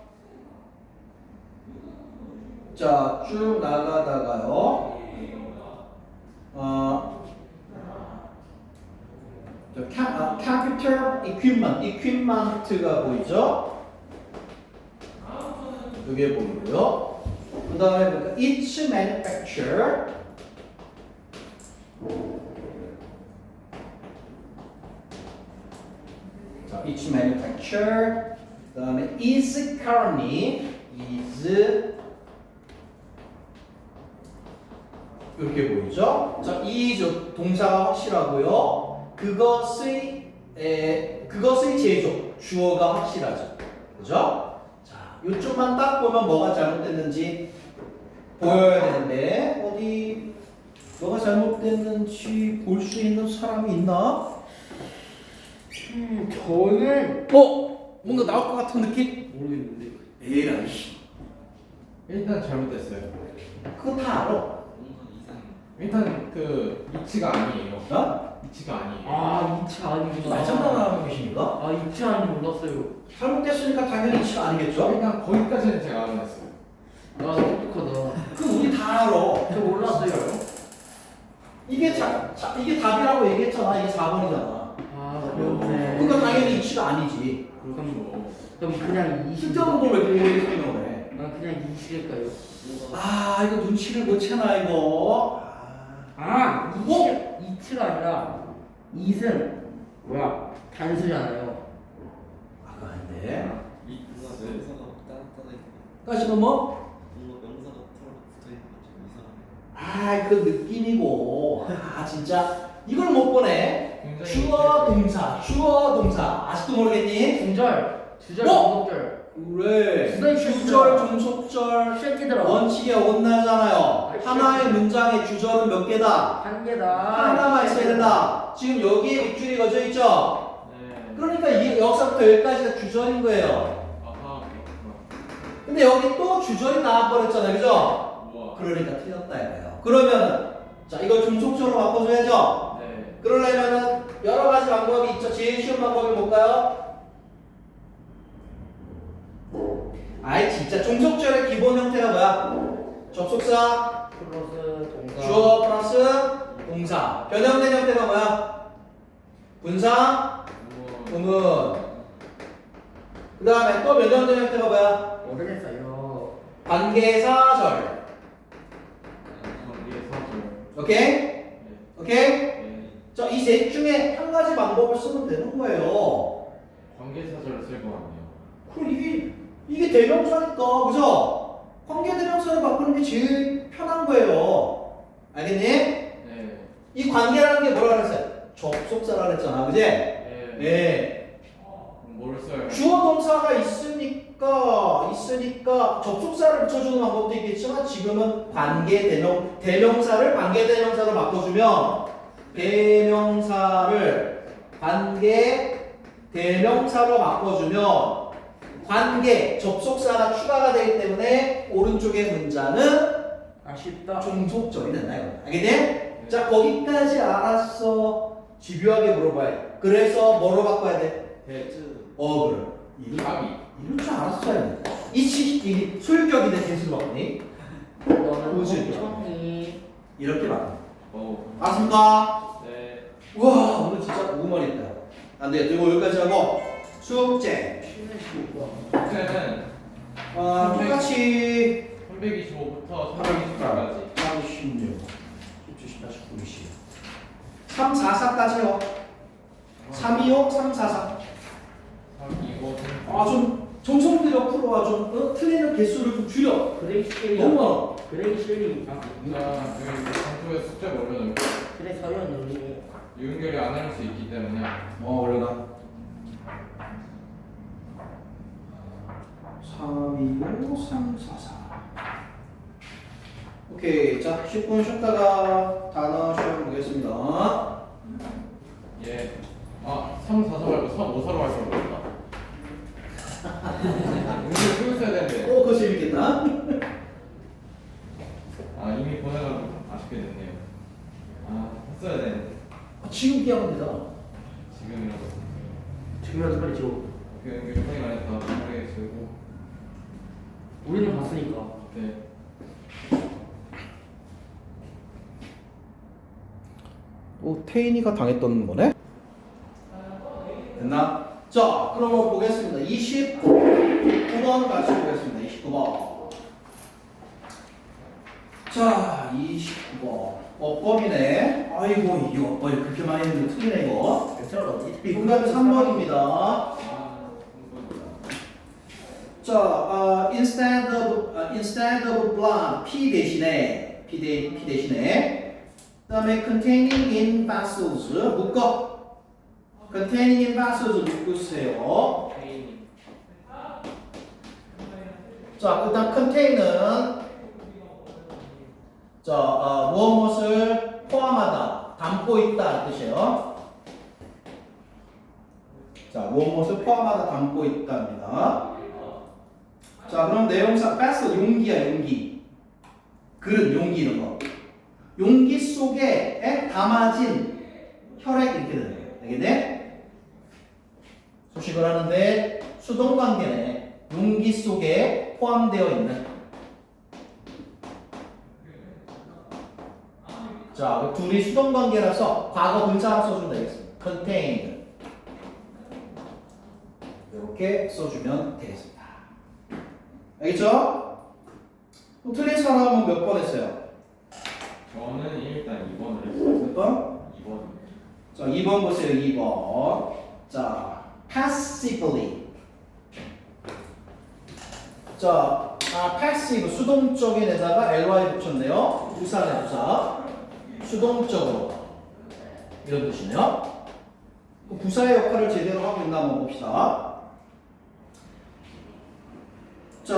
자, 쭉 나가다가요. capital equipment가 보이죠? 이게 보이고요. 그 다음에 each manufacturer. 자, each manufacturer. 그 다음에 is currently is 이렇게 보이죠? 자, 이 동사가 확실하고요. 그것의 제조 주어가 확실하죠. 그죠? 자, 이쪽만 딱 보면 뭐가 잘못됐는지 보여야 되는데 어디 뭐가 잘못됐는지 볼 수 있는 사람이 있나? 저는 뭔가 나올 것 같은 느낌? 모르겠는데. 에라이. 일단 잘못됐어요. 그거 다 알아. 일단 그 이치가 아니에요. 어? 이치가 아니에요. 아, 이치 아니구나. 말장난하고 계십니까? 아, 이치 아닌지 몰랐어요. 잘못됐으니까 당연히 이치가 아니겠죠? 일단 거기까지는 제가 알아냈어요. 아, 똑똑하다. 그 우리 다 알아. 저 몰랐어요. 이게 이게 답이라고 얘기했잖아. 이게 4번이잖아. 아, 그렇네. 그러니까 당연히 이치가 아니지. 그렇죠. 그럼 그냥 20. 쓸데없는 걸왜 공부해 설명을 해? 아, 그냥 20일까요? 아, 이거 눈치를 못 채나 이거. 아, 이치가 아니라 이은 뭐야? 단수잖아요. 아까 아닌데. 명사가 따뜻하다. 다시 뭐? 뭔가 명사가 붙어있는 좀 이상하네. 아, 그 느낌이고. 아, 진짜 이걸 못 보네. 주어 동사, 주어 동사. 아직도 모르겠니? 중절, 주절, 뭐? 종속절. 그래. 주절, 주절, 종속절 새끼들아. 원칙에 어긋나잖아요. 하나의 문장의 주절은 몇 개다? 한 개다. 하나만 있어야 된다. 지금 여기에 밑줄이 거져 있죠? 네. 그러니까 이 여기서부터 여기까지가 주절인 거예요. 아하, 그렇구나. 근데 여기 또 주절이 나와버렸잖아요. 그죠? 우와. 그러니까 틀렸다 이거예요. 그러면은 자, 이걸 종속절로 바꿔줘야죠? 네. 그러려면은 여러 가지 방법이 있죠. 제일 쉬운 방법이 뭘까요? 아이 진짜 종속절의 기본 형태가 뭐야? 접속사, 플러스 동사. 주어 플러스 동사. 변형된 형태가 뭐야? 분사, 우와. 구문. 그 다음에 또 변형된 형태가 뭐야? 모르겠어요. 관계사절. 관계 사절. 오케이? 네. 오케이? 네. 자, 이 셋 중에 한 가지 방법을 쓰면 되는 거예요. 관계 사절을 쓸 것 같네요. 그럼 이게 대명사니까, 그죠? 관계대명사를 바꾸는 게 제일 편한 거예요. 알겠니? 네. 이 관계라는 게 뭐라 그랬어요? 접속사라 그랬잖아, 그지? 네. 네. 그럼 뭐를 써요? 주어 동사가 있으니까 접속사를 붙여주는 방법도 있겠지만 지금은 대명사를 관계대명사로 바꿔주면 대명사를 관계대명사로 바꿔주면 관계, 접속사가 추가가 되기 때문에 오른쪽의 문장은 아쉽다. 종속절이 된다 이거. 알겠니? 자, 거기까지 알았어. 집요하게 물어봐야 돼. 그래서 뭐로 바꿔야 돼? 배즈. 그래. 답이. 이럴 줄 알았어야 돼. 이 소유격인데 대수로 바꾸니? 너는 그지? 멍청이. 이렇게 바꿔. 어. 알았습니까? 네. 와, 오늘 진짜 우먼했다. 안 돼. 그리고 여기까지 하고 숙제. 숙제는 똑같이 325부터 320까지. 36, 17, 18, 19, 20. 3, 4, 4까지 해요. 3, 2, 5, 3, 4, 4. 3, 2, 5, 3. 아, 정성 들여 풀어와 좀 틀리는 개수를 좀 줄여. 그레이 쉘리. 너무 많아. 그레이 쉘리. 아, 자, 여기 장소에 숫자 올려놓을게. 그래 서현 누님. 유은결이 안 할 수 있기 때문에. 올려놔. 325 344. 오케이. 자, 10분 쉬었다가 단어 시험 보겠습니다. 예. 아, 3, 4, 4 말고 3, 5, 4로 할 걸 그랬다. 은결 쓰고 있어야 되는데. 그거 재밌겠다. 아, 이미 보내가지고 아쉽게 됐네요. 아, 했어야 되는데. 지금 기하면 되잖아. 지금이라도. 지금이라도 빨리 줘. 그 은결 형이 안 했다. 빠르게 쓰고. 우리는 봤으니까. 네. 태인이가 당했던 거네? 됐나? 자, 그럼 보겠습니다. 29번 같이 보겠습니다. 29번. 자, 29번. 어법이네. 아이고, 이 어법이 그렇게 많이 했는데 틀리네, 이거. 엑셀 어디? 정답이 3번입니다. 자, instead of blood, 피 대신에, 피 대신에. 그 다음에 containing in vessels, 묶어. containing in vessels 묶으세요. 자, 일단 containing, 자, 무엇을 포함하다, 담고 있다 이 뜻이에요. 자, 무엇을 포함하다, 담고 있답니다. 자, 그럼 내용상 vessel 용기야, 용기. 그릇, 용기 이런 거. 용기 속에 담아진 혈액 이렇게 되는 거예요. 알겠네? 소식을 하는데 수동관계네. 용기 속에 포함되어 있는. 자, 둘이 수동관계라서 과거 분사로 써주면 되겠습니다. contained. 이렇게 써주면 되겠습니다. 알겠죠? 또 틀린 사람은 몇 번 했어요? 저는 일단 2번을 했어요. 몇 번? 2번. 자, 2번 보세요. 2번. 자, passively. 자, passive 수동적인에다가 ly 붙였네요. 부사네, 부사. 수동적으로. 이런 뜻이네요. 그 부사의 역할을 제대로 하고 있나 한번 봅시다. 자,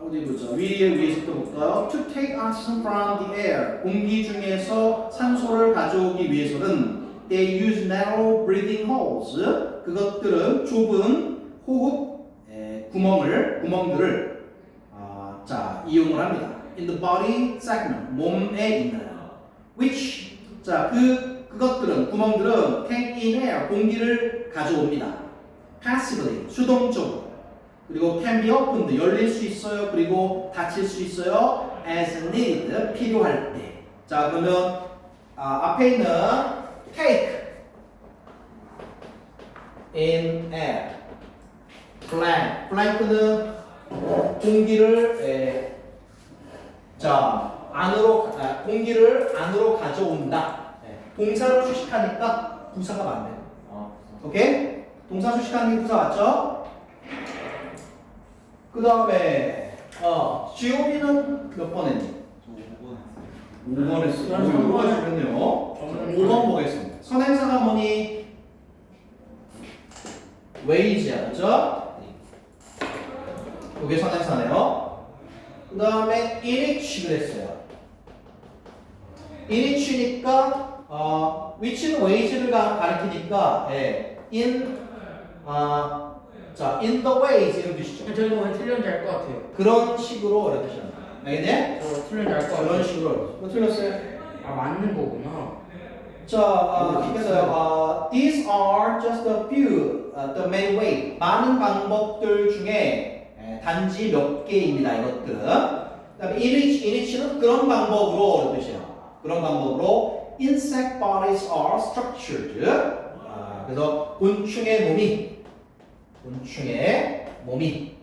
어디 보자. 위에서부터 볼까요? To take oxygen from the air. 공기 중에서 산소를 가져오기 위해서는 they use narrow breathing holes. 그것들은 좁은 호흡 구멍들을 자, 이용을 합니다. In the body segment. 몸에 있는. Which 자, 그것들은 구멍들은 take in air. 공기를 가져옵니다. Passively. 수동적으로. 그리고 can be opened 열릴 수 있어요. 그리고 닫힐 수 있어요. as needed 필요할 때. 자, 그러면 앞에 있는 take in air blank는 공기를 공기를 안으로 가져온다. 동사를 수식하니까 부사가 맞네요. 오케이? 동사 수식하는 게 부사 맞죠? 그 다음에 지오비는 몇 번 했니? 저 5번 했어요. 5번 했어요. 5번 했네요. 5번 보겠습니다. 선행사가 뭐니? wage야, 그죠? 이게 선행사네요. 그 다음에 in which를 했어요. in which니까 which는 wage를 가리키니까 in 자, in the ways 이런 뜻이죠. 저 이거 왜 틀렸는지 알 것 같아요. 그런 식으로 이런 뜻이야. 알겠네? 저 틀렸는지 알 것 같아요. 그런 식으로. 뭐 틀렸어요? 맞는 거구나. 자, 그래서 these are just a few, the main way. 많은 방법들 중에 단지 몇 개입니다. 이것들은. 그다음에 in which는 그런 방법으로 이런 뜻이에요. 그런 방법으로 insect bodies are structured. 그래서 곤충의 몸이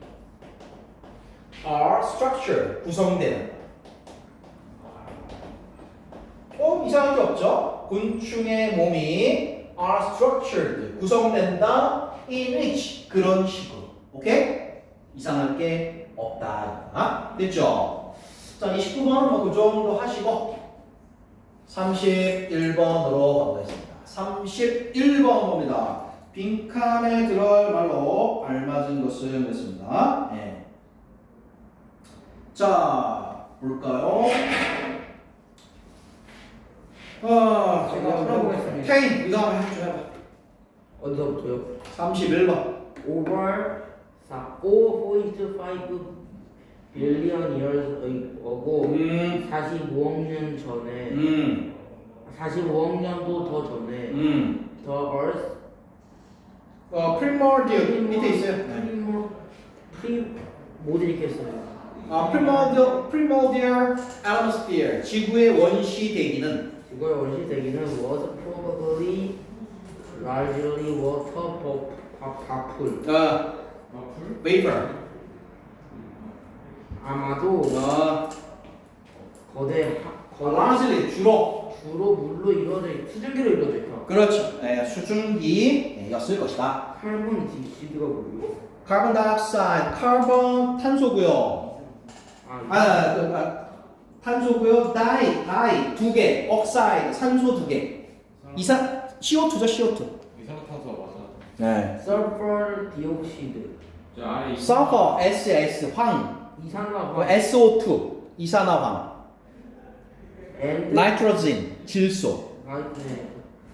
are structured. 구성되는. 이상한 게 없죠? 곤충의 몸이 are structured. 구성된다. in which. 그런 식으로. 오케이? 이상할 게 없다. 됐죠? 자, 29번은 뭐 그 정도 하시고 31번으로 가보겠습니다. 31번 봅니다. 빈칸에 들어갈 말로 알맞은 것을 맺습니다. 네. 자, 볼까요? 제가 풀어보겠습니다. 케인, 이거 한번 해봐. 어디서부터요? 31번. Over 4.5 billion years ago 45억 년 전에 45억 년도 더 전에 The Earth 프리모디얼 밑에 있어요. 못 읽겠어요. primordial atmosphere 지구의 원시 대기는 이거의 원시 대기는 was probably largely water bubble. vapor 아마도 거대 largely 주로 주로 물로 이루어져 수증기로 이루어져 있다. 그렇죠. 네, 수증기였을 것이다. 칼본 디옥시드가 뭐예요? 카본 다이옥사이드, 카본 탄소고요. 탄소고요. 다이 두 개, 옥사이드 산소 두 개. 이산 CO2죠, CO2. 이산화탄소 맞아. 네. Sulfur 디옥시드, 저 아래 sulfur SS 황, 이산화황, SO2 이산화황, and 나이트로진 질소. 네.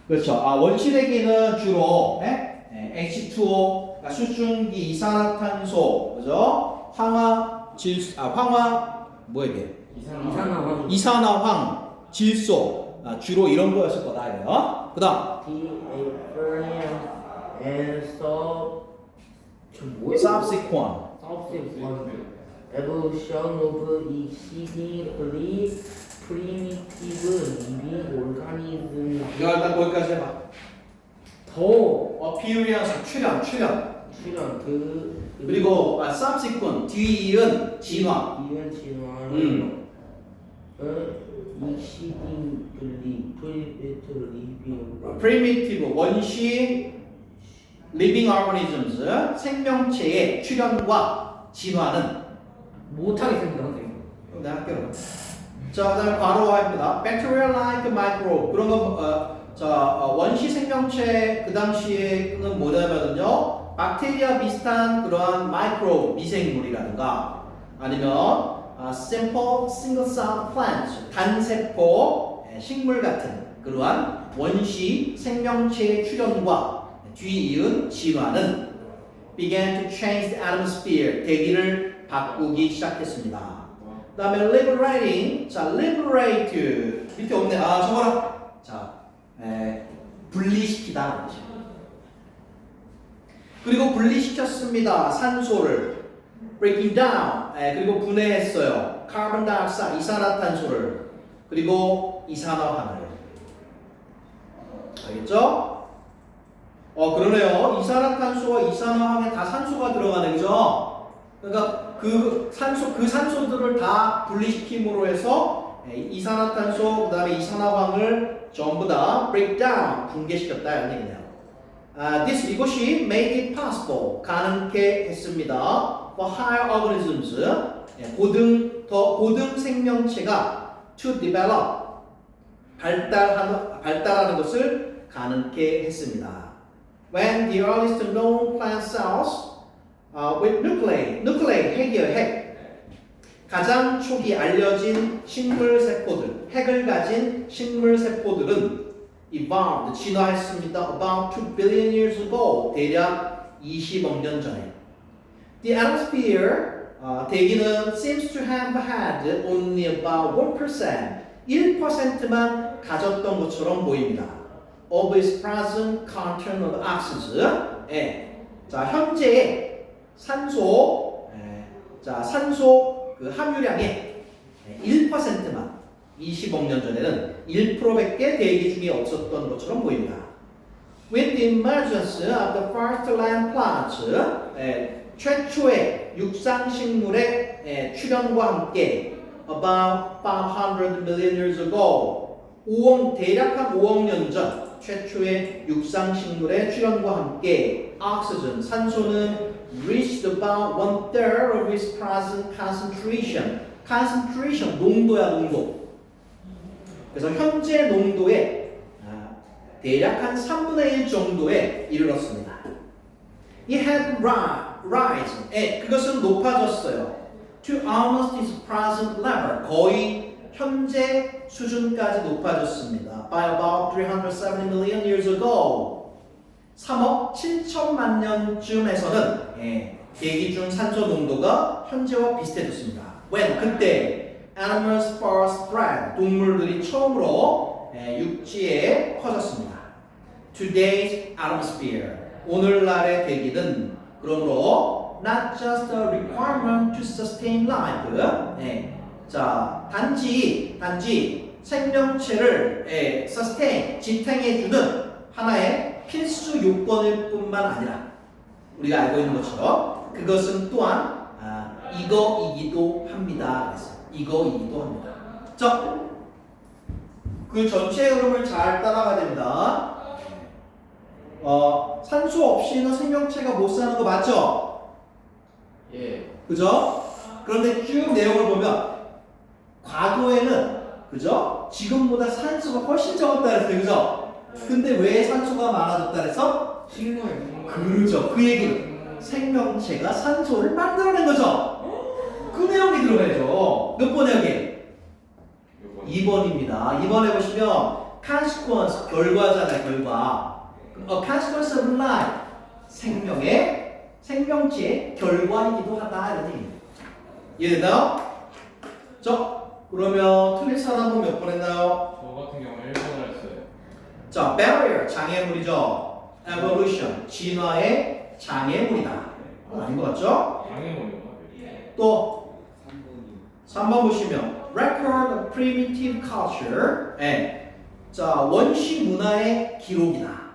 그렇죠. 원시 대기는 주로 H2O 그러니까 수증기 이산화탄소, 그죠? 황화 뭐야 이게? 이산화황, 이산화황, 질소 주로 이런 거였을 거다 이래요. 그다음 Diaphragm and subsequent evolution of exceedingly primitive living organisms. 이거 일단 거기까지 해봐. 더 appearance 출현 출현 그리고 subsequent 뒤이은 진화. 이은 진화 exceedingly primitive living primitive 원시 living organisms 생명체의 출현과 진화는 못하겠습니다 선생님. 네, 할게요. 자, 그다음에 바로 합니다. bacteria-like microbe 그런 거 원시 생명체 그 당시에는 뭐냐면요, 박테리아 비슷한 그러한 마이크로 미생물이라든가 아니면 simple single-cell plants 단세포 식물 같은 그러한 원시 생명체의 출현과 뒤이은 진화는 began to change the atmosphere 대기를 바꾸기 시작했습니다. 그 다음에 liberating liberate 밑에 없네. 적어라. 분리시키다. 그리고 분리시켰습니다. 산소를 breaking down. 그리고 분해했어요. carbon dioxide 이산화탄소를 그리고 이산화황을. 알겠죠? 그러네요. 이산화탄소와 이산화황에 다 산소가 들어가네, 그죠? 그러니까 그 산소들을 다 분리시킴으로 해서 이산화탄소 그다음에 이산화황을 전부 다 break down 붕괴시켰다 이런 얘기네요. 이것이 made it possible 가능케 했습니다. for higher organisms 고등 생명체가 to develop 발달하는 것을 가능케 했습니다. When the earliest known plant cells with nuclei 핵이에요, 핵. 가장 초기 알려진 식물 세포들, 핵을 가진 식물 세포들은 evolved, 진화했습니다. About 2 billion years ago, 대략 20억 년 전에. The atmosphere, 대기는 seems to have had only about 1%, 1%만 가졌던 것처럼 보입니다. Of its present content of oxygen. 자, 현재의 산소 그 함유량의 1%만 20억 년 전에는 1%밖에 대기 중에 없었던 것처럼 보입니다. With the emergence of the first land plants, 최초의 육상식물의 출현과 함께 about 500 million years ago, 대략 한 5억 년 전 최초의 육상식물의 출현과 함께 oxygen, 산소는 reached about 1/3 of its present concentration. concentration, 농도야 농도. 그래서 현재 농도의 대략 한 3분의 1 정도에 이르렀습니다. It had risen. 그것은 높아졌어요. To almost its present level. 거의 현재 수준까지 높아졌습니다. By about 370 million years ago. 3억 7천만 년쯤에서는 대기 중 산소 농도가 현재와 비슷해졌습니다. When? 그때 animals first spread. 동물들이 처음으로 육지에 퍼졌습니다. Today's atmosphere. 오늘날의 대기는 그러므로 not just a requirement to sustain life. 자, 단지 생명체를 sustain, 지탱해주는 하나의 필수 요건일 뿐만 아니라 우리가 알고 있는 것처럼 그것은 또한 이거이기도 합니다. 그래서 이거이기도 합니다. 자, 그 전체 흐름을 잘 따라가야 됩니다. 산소 없이는 생명체가 못 사는 거 맞죠? 예. 그죠? 그런데 쭉 내용을 보면 과거에는 그죠? 지금보다 산소가 훨씬 적었다 그랬어요. 그죠? 근데 왜 산소가 많아졌다 그래서? 그렇죠. 그 얘기는 생명체가 산소를 만들어낸 거죠. 그 내용이 들어가야죠. 몇 번에 여기? 2번입니다. 2번에 보시면 consequence, 결과잖아요. 결과. A consequence of life, 생명체의 결과이기도 하다 이런 얘기입니다. 이해되나요? 자, 그러면 틀린 사람은 몇 번 했나요? 저 같은 경우는 1번을 했어요. 자, barrier, 장애물이죠. evolution, 진화의 장애물이다. 아닌 것 같죠? 장애물이구나. 또 3번 보시면 record of primitive culture. 자, 원시 문화의 기록이다.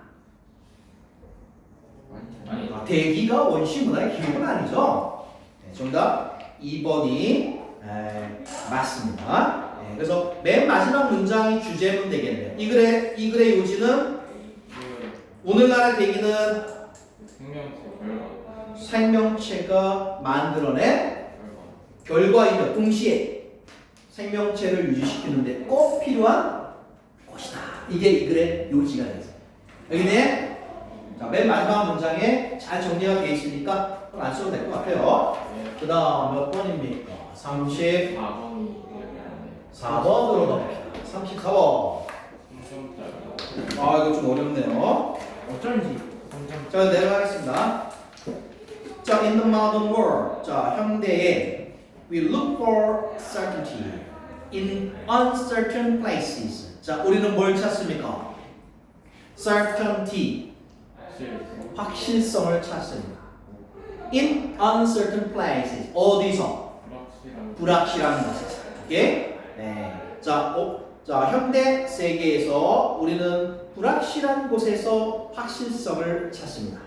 아니. 대기가 원시 문화의 기록은 아니죠. 정답 2번이 맞습니다. 그래서 맨 마지막 문장이 주제문 되겠네요. 이 글의 요지는 오늘날의 대기는 생명체가 만들어낸 결과이며 동시에 생명체를 유지시키는데 꼭 필요한 것이다. 이게 이 글의 요지가 되겠습니다. 여기네. 자, 맨 마지막 문장에 잘 정리가 되어 있으니까 안 써도 될 것 같아요. 그 다음 몇 번입니까? 34번으로 넘깁니다. 34번. 아, 이거 좀 어렵네요. 어쩐지. 자, 내려가겠습니다. 자, in the modern world. 자, 현대에 we look for certainty in uncertain places. 자, 우리는 뭘 찾습니까? certainty. 확실성을 찾습니다. In uncertain places. 어디서? 불확실한 곳에서. 오케이? 자, 현대 세계에서 우리는 불확실한 곳에서 확실성을 찾습니다.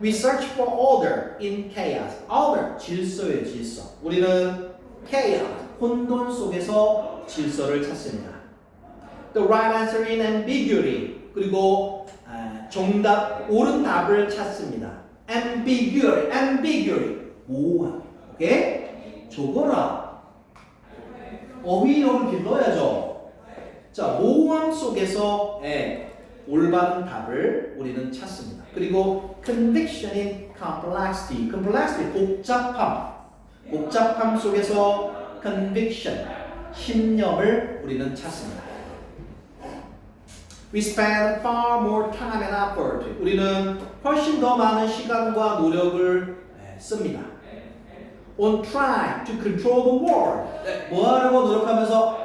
We search for order in chaos. Order, 질서예요, 질서. 우리는 chaos, 혼돈 속에서 질서를 찾습니다. The right answer in ambiguity. 그리고 정답, 옳은 답을 찾습니다. ambiguity, 모호함. 오케이? 적어라. 어휘력을 길러야죠. 자, 모호함 속에서 올바른 답을 우리는 찾습니다. 그리고 conviction in complexity. 복잡함 속에서 conviction, 신념을 우리는 찾습니다. We spend far more time and effort. 우리는 훨씬 더 많은 시간과 노력을 씁니다. On trying to control the world. 뭐 하려고 노력하면서?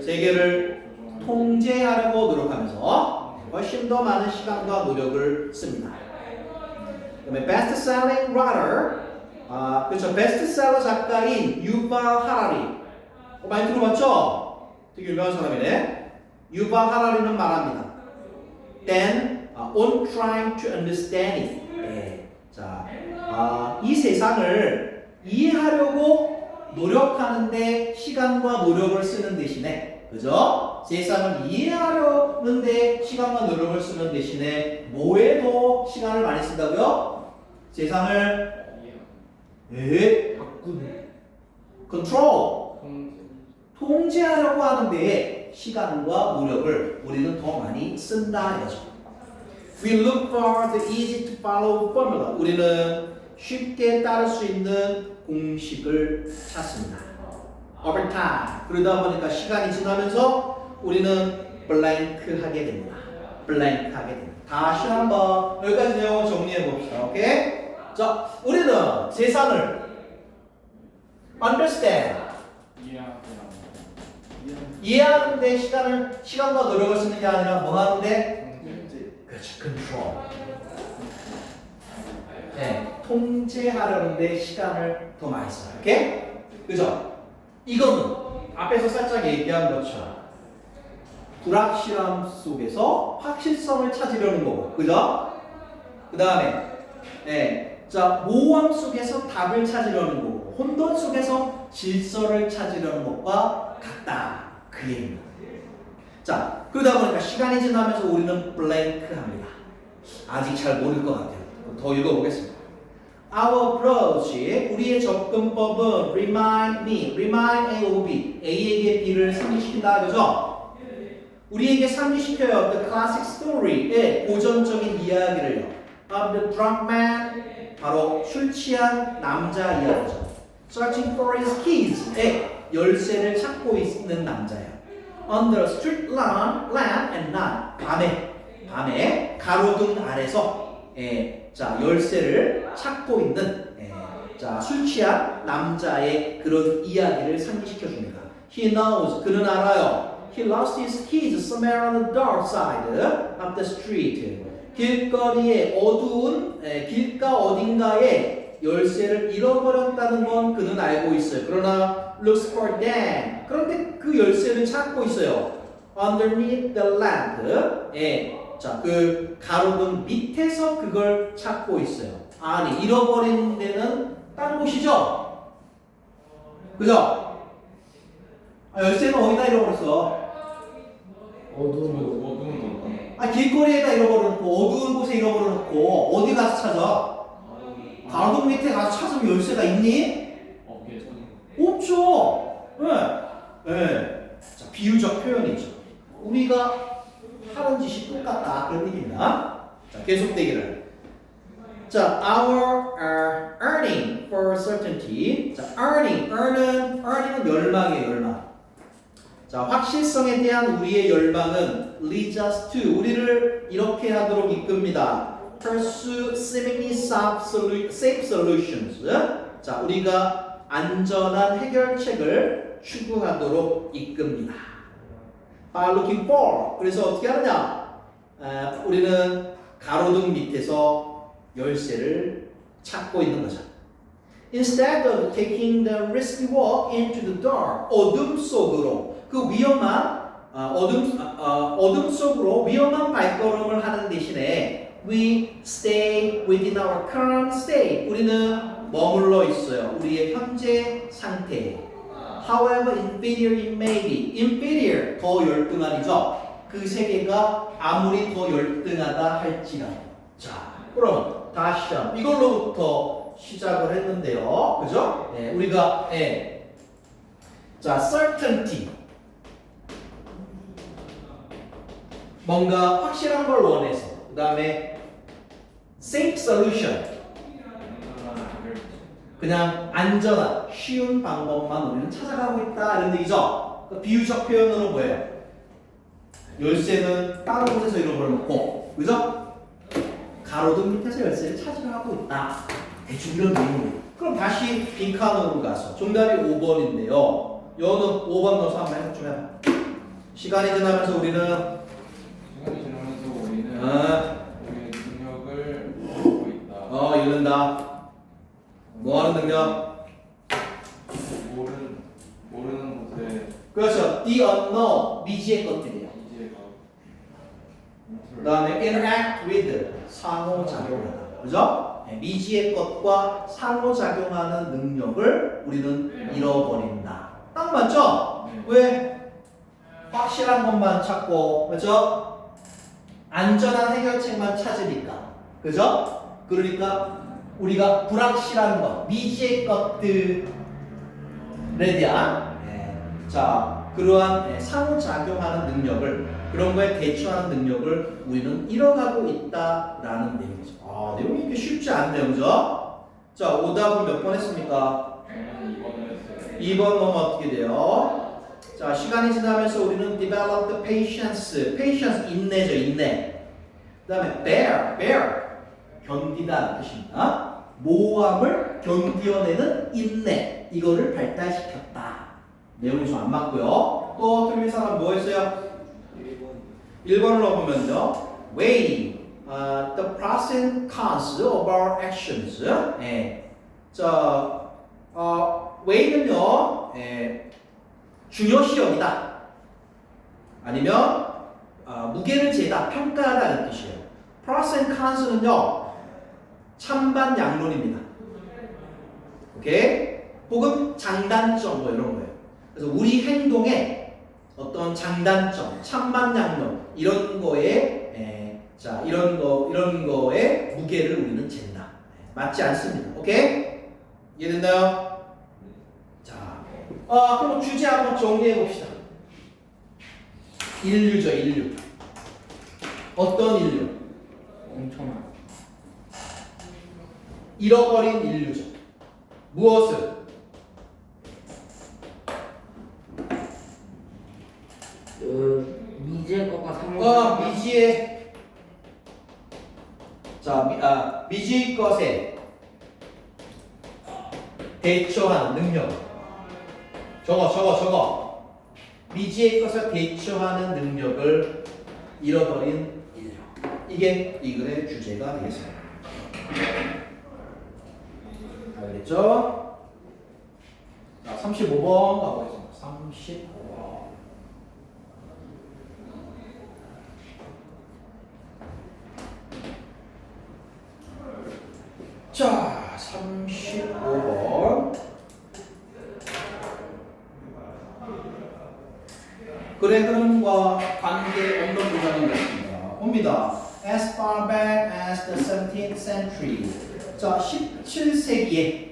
세계를 통제하려고 노력하면서 훨씬 더 많은 시간과 노력을 씁니다. 그다음에 best-selling writer. 그렇죠. 베스트셀러 작가인 유발 하라리. 많이 들어봤죠? 되게 유명한 사람이네. 유발 하라리는 말합니다. Then, on trying to understand it. 자, 이 세상을 이해하려고 노력하는데 시간과 노력을 쓰는 대신에 그죠? 세상을 이해하려는데 시간과 노력을 쓰는 대신에 뭐에도 시간을 많이 쓴다고요? 세상을 control 통제하려고 하는데 시간과 노력을 우리는 더 많이 쓴다 이거죠. We look for the easy to follow formula. 우리는 쉽게 따를 수 있는 공식을 찾습니다. Over time. 그러다 보니까 시간이 지나면서 우리는 blank 하게 됩니다. blank 하게 됩니다. 다시 한번 여기까지 내용을 정리해 봅시다. 오케이? 자, 우리는 세상을 understand. 이해하는데 시간과 노력을 쓰는 게 아니라 뭐 하는데? 그렇죠. control. 네, 통제하려는데 시간을 더 많이 써요. 오케이? 그죠? 이거는 앞에서 살짝 얘기한 것처럼 불확실함 속에서 확실성을 찾으려는 거고, 그죠? 그 다음에 자, 모호함 속에서 답을 찾으려는 거고, 혼돈 속에서 질서를 찾으려는 것과 같다. 그 얘기입니다. 자, 그러다 보니까 시간이 지나면서 우리는 블랭크 합니다. 아직 잘 모를 것 같아요. 더 읽어보겠습니다. Our approach, 우리의 접근법은 remind me, remind A of B, A에게 B를 상기시킨다, 그죠? 우리에게 상기시켜요. The classic story의 고전적인 이야기를요. Of the drunk man, 바로 술 취한 남자 이야기죠. Searching for his keys의 열쇠를 찾고 있는 남자예요. On the street lamp and night, 밤에 가로등 아래서 자, 열쇠를 찾고 있는 자, 술 취한 남자의 그런 이야기를 상기시켜 줍니다. He knows, 그는 알아요. He lost his keys somewhere on the dark side of the street. 길거리의 어두운 길가 어딘가에 열쇠를 잃어버렸다는 건 그는 알고 있어요. 그러나 looks for them. 그런데 그 열쇠를 찾고 있어요. Underneath the lamp. 자, 그 가로등 밑에서 그걸 찾고 있어요. 아니, 잃어버린 데는 딴 곳이죠? 그죠? 아, 열쇠는 어디다 잃어버렸어? 길거리에다 잃어버려놓고 어두운 곳에 잃어버려놓고 어디 가서 찾아? 가로등 밑에 가서 찾으면 열쇠가 있니? 없죠. 자, 비유적 표현이죠. 우리가 하는 짓이 똑같다 그런 얘기입니다. 자, 계속되기를. 자, our earning for certainty. 자, earning은 열망이에요, 열망. 자, 확실성에 대한 우리의 열망은 leads us to, 우리를 이렇게 하도록 이끕니다. Pursue seemingly safe solutions. 자, 우리가 안전한 해결책을 추구하도록 이끕니다. By looking for. 그래서 어떻게 하느냐? 우리는 가로등 밑에서 열쇠를 찾고 있는 거죠. Instead of taking the risky walk into the dark, 어둠 속으로 그 위험한 어둠 속으로 위험한 발걸음을 하는 대신에 we stay within our current state. 우리는 머물러 있어요. 우리의 현재 상태에. However inferior it may be. inferior 더 열등한이죠. 그 세계가 아무리 더 열등하다 할지라도. 자, 그럼 다시 이걸로부터 시작을 했는데요. 그죠? 우리가 자, certainty. 뭔가 확실한 걸 원해서. 그 다음에 safe solution. 그냥 안전한, 쉬운 방법만 우리는 찾아가고 있다 이런 얘기죠. 그러니까 비유적 표현으로 뭐예요? 열쇠는 다른 곳에서 잃어버려놓고, 그죠? 가로등 밑에서 열쇠를 찾으려 하고 있다. 대충 이런 내용이에요. 그럼 다시 빈칸으로 가서 정답이 5번인데요. 여는 5번 넣어서 한번 해석 좀 해봐. 시간이 지나면서 우리의 능력을 잃고 있다. 잃는다. 뭐 하는 능력? 모르는 곳에 그렇죠. The unknown, 미지의 것들이에요. 그 다음에 interact with, 상호작용하다. 그죠? 미지의 것과 상호작용하는 능력을 우리는 잃어버린다. 딱 맞죠? 네. 왜? 확실한 것만 찾고, 그죠? 안전한 해결책만 찾으니까, 그죠? 그러니까 우리가 불확실한 것, 미지의 것들에 대한 자 그러한 상호작용하는 능력을, 그런 거에 대처하는 능력을 우리는 잃어가고 있다라는 내용이죠. 아, 내용이 이렇게 쉽지 않네요, 그죠? 자, 오답은 몇 번 했습니까? 저는 2번을 했어요. 2번 넘어 어떻게 돼요? 자, 시간이 지나면서 우리는 develop the patience, patience 인내죠, 인내. 그 다음에 bear, 견디다 뜻입니다. 모호함을 견디어내는 인내, 이거를 발달시켰다. 내용이 좀 안 맞고요. 또 틀린 사람 뭐 했어요? 1번으로 보면요, weigh the pros and cons of our actions. 자, weigh는요, 중요시 여기다, 아니면 무게를 재다, 평가하다는 뜻이에요. pros and cons는요, 찬반 양론입니다. 오케이? 혹은 장단점 뭐 이런 거예요. 그래서 우리 행동에 어떤 장단점, 찬반 양론 이런 거에 이런 거에 무게를 우리는 잰다. 맞지 않습니다. 오케이? 이해됐나요? 자, 그럼 주제 한번 정리해 봅시다. 인류죠, 인류. 어떤 인류? 엄청난. 잃어버린 인류죠. 무엇을? 미지의 것과 상호. 미지의, 자, 미지의 것에 대처하는 능력. 저거. 미지의 것에 대처하는 능력을 잃어버린 인류. 이게 이 글의 주제가 되겠습니다. 알겠죠? 자, 35번 가보겠습니다. 35번. 자, 35번. 글의 흐름과 관계 없는 문장이 있습니다. 봅니다. As far back as the 17th century. 자, 17세기에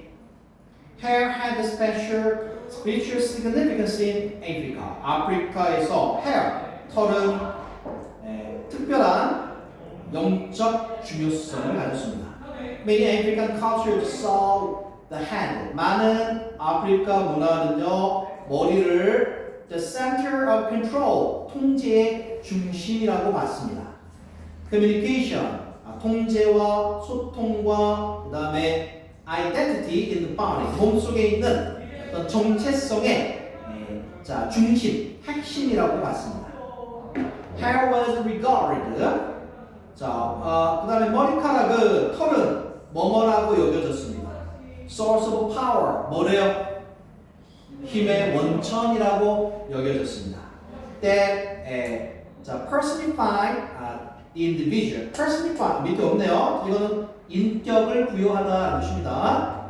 hair had a spiritual significance in Africa. 아프리카에서 hair, 털은 특별한 영적 중요성을 가졌습니다. Many African cultures saw the head. 많은 아프리카 문화는요, 머리를 the center of control, 통제의 중심이라고 봤습니다. Communication, 통제와 소통과 그 다음에 identity in the body, 몸속에 있는 어떤 정체성의 중심, 핵심이라고 봤습니다. Hair was regarded. 자, 그 다음에 머리카락은, 털은 뭐뭐라고 여겨졌습니다. Source of power, 뭐래요? 힘의 원천이라고 여겨졌습니다. That personify the individual. personify 밑에 없네요. 이거는 인격을 부여하다는 뜻입니다.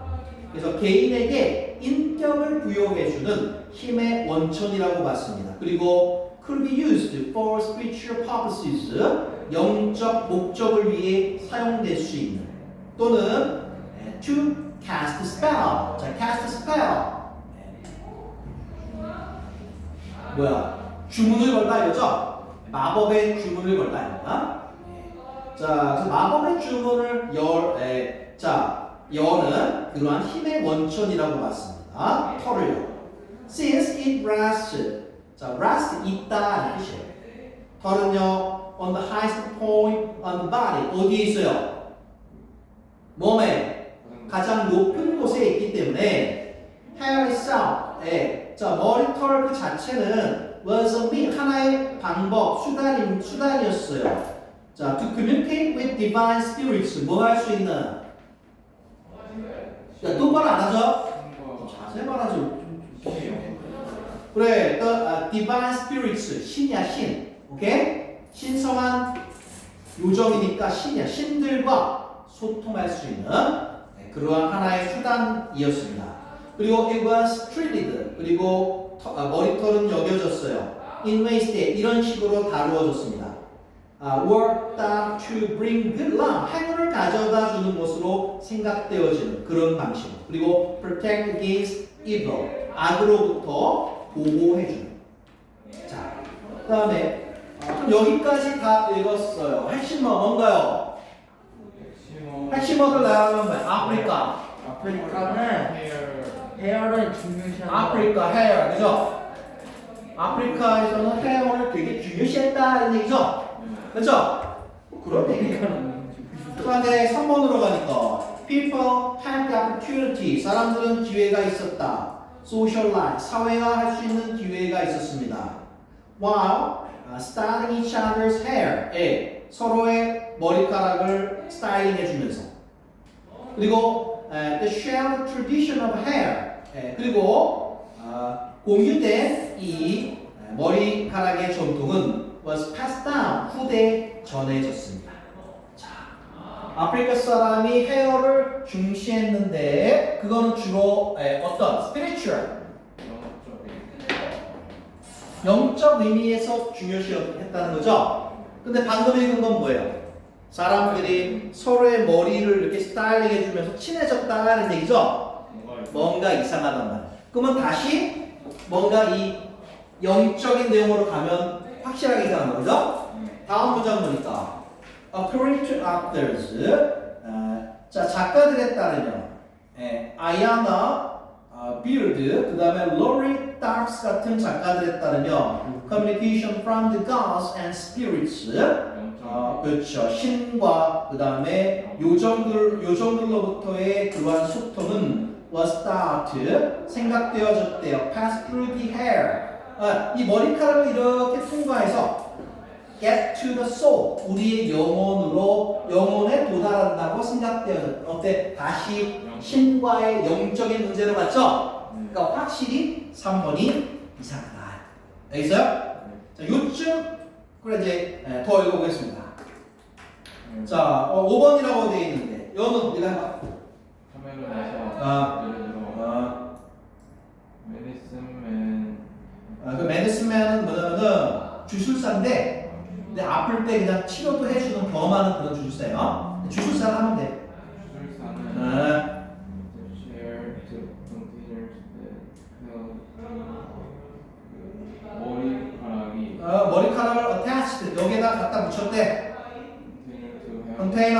그래서 개인에게 인격을 부여해주는 힘의 원천이라고 봤습니다. 그리고 could be used for spiritual purposes. 영적 목적을 위해 사용될 수 있는, 또는 to cast spell. 자, cast spell. 주문을 걸다 이거죠? 마법의 주문을 걸다 이거다. 자, 그래서 마법의 주문을 여는 그러한 힘의 원천이라고 봤습니다. 털을요. Since it rests. 자, rest 있다는 뜻이에요. 털은요, on the highest point on the body. 어디에 있어요? 몸에 가장 높은 곳에 있기 때문에 hair itself. 자, 머리털 그 자체는 was a means, 하나의 방법, 수단이었어요. 자, to communicate with divine spirits. 뭐 할 수 있는? 야, 똑바로 안 하죠? 자세 말하죠. 그래, the divine spirits, 신이야, 신. 오케이? 신성한 요정이니까 신이야. 신들과 소통할 수 있는 그러한 하나의 수단이었습니다. 그리고 it was treated. 그리고 머리털은 여겨졌어요. in ways that 이런 식으로 다루어졌습니다. were thought to bring good luck, 행운을 가져다 주는 것으로 생각되어지는 그런 방식. 그리고 protect against evil, 악으로부터 보호해주는. 자, 그 다음에 여기까지 다 읽었어요. 핵심어 뭔가요? 핵심어들 나오면 뭐야? 아프리카. 아프리카는 헤어를 중요시하는 아프리카 헤어, 그죠? 아프리카에서는 헤어를 되게 중요시했다는 얘기죠? 그렇죠? 그런 얘기예요. 그 다음에 3번으로 가니까 people had the opportunity, 사람들은 기회가 있었다. socialize, 사회화할 수 있는 기회가 있었습니다. while styling each other's hair, 서로의 머리카락을 스타일링 해주면서. 그리고 the shared tradition of hair, 그리고 공유된 이 머리카락의 전통은 was passed down, 후대에 전해졌습니다. 자, 아프리카 사람이 헤어를 중시했는데 그거는 주로 어떤 spiritual, 영적 의미에서 중요시했다는 거죠. 근데 방금 읽은 건 뭐예요? 사람들이 서로의 머리를 이렇게 스타일링 해주면서 친해졌다는 얘기죠. 뭔가 이상하단 말이에요. 그러면 다시 뭔가 이 영적인 내용으로 가면 확실하게 이상한 거죠? 다음 문장 보니까 according to authors, 자 작가들에 따르면 아야나 비어드, 그 다음에 로리 다크스 같은 작가들에 따르면 communication from the gods and spirits, 그렇죠, 신과 그 다음에 요정들로부터의 그러한 소통은 was thought, 생각되어졌대요. pass through the hair, 이 머리카락을 이렇게 통과해서 get to the soul, 우리의 영혼에 도달한다고 생각되어졌다. 어때? 다시 신과의 영적인 문제로 갔죠? 그러니까 확실히 3번이 이상하다. 알겠어요? 자, 요쯤 그래 이제 더 읽어보겠습니다. 자, 5번이라고 되어 있는데 여는 네가 해봐. 카메라에서 예를 들어 메디슨맨 그 메디슨맨은 뭐냐면은 주술사인데 근데 아플 때 그냥 치료도 해주는 경험하는 그런 주술사예요. 주술사를 하면 돼. 주술사는 share the containers that 머리카락을 attached, 여기에다 갖다 붙였대. 컨테이너,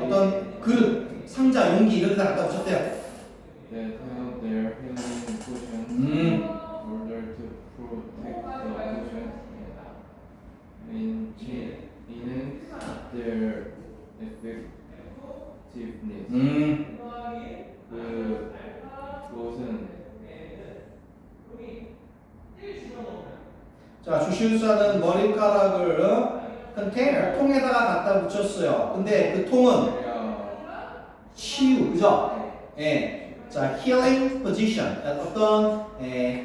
어떤 그릇, 상자, 용기 이런 데다 갖다 붙였대요. that held their healing potions in order to protect the potion in their effectiveness. 그것은 자, 주술사는 머리카락을 컨테이너, 통에다가 갖다 붙였어요. 근데 그 통은 치유, 그죠? 예. 자, healing position, 어떤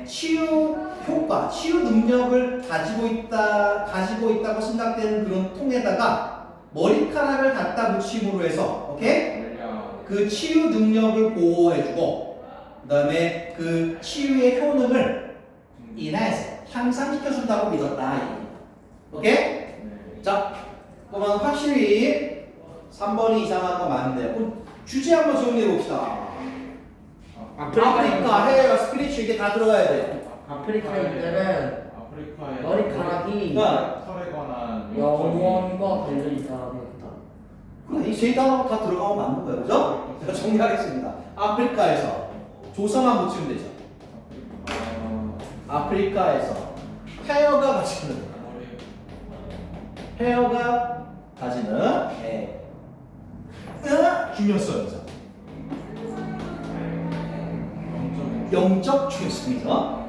치유 효과, 치유 능력을 가지고 있다고 생각되는 그런 통에다가 머리카락을 갖다 붙임으로 해서, 오케이? 그 치유 능력을 보호해주고, 그다음에 그 치유의 효능을 인해서 향상시켜준다고 믿었다. 오케이? 자, 그러면 확실히 3번이 이상한 거 맞는데요. 그럼 주제 한번 정리해 봅시다. 아프리카, 헤어, 스피리추 이게 다 들어가야 돼. 아프리카인들은 아프리카의 머리카락이 털에 관한 영혼과 관련이 있다고 했다. 그래, 이세 단어가 다 들어가면 맞는 거예요, 그죠? 제가 정리하겠습니다. 아프리카에서 조서만 붙이면 되죠. 아프리카에서 헤어가 가지는 중요성이죠. 영적 중요성이죠.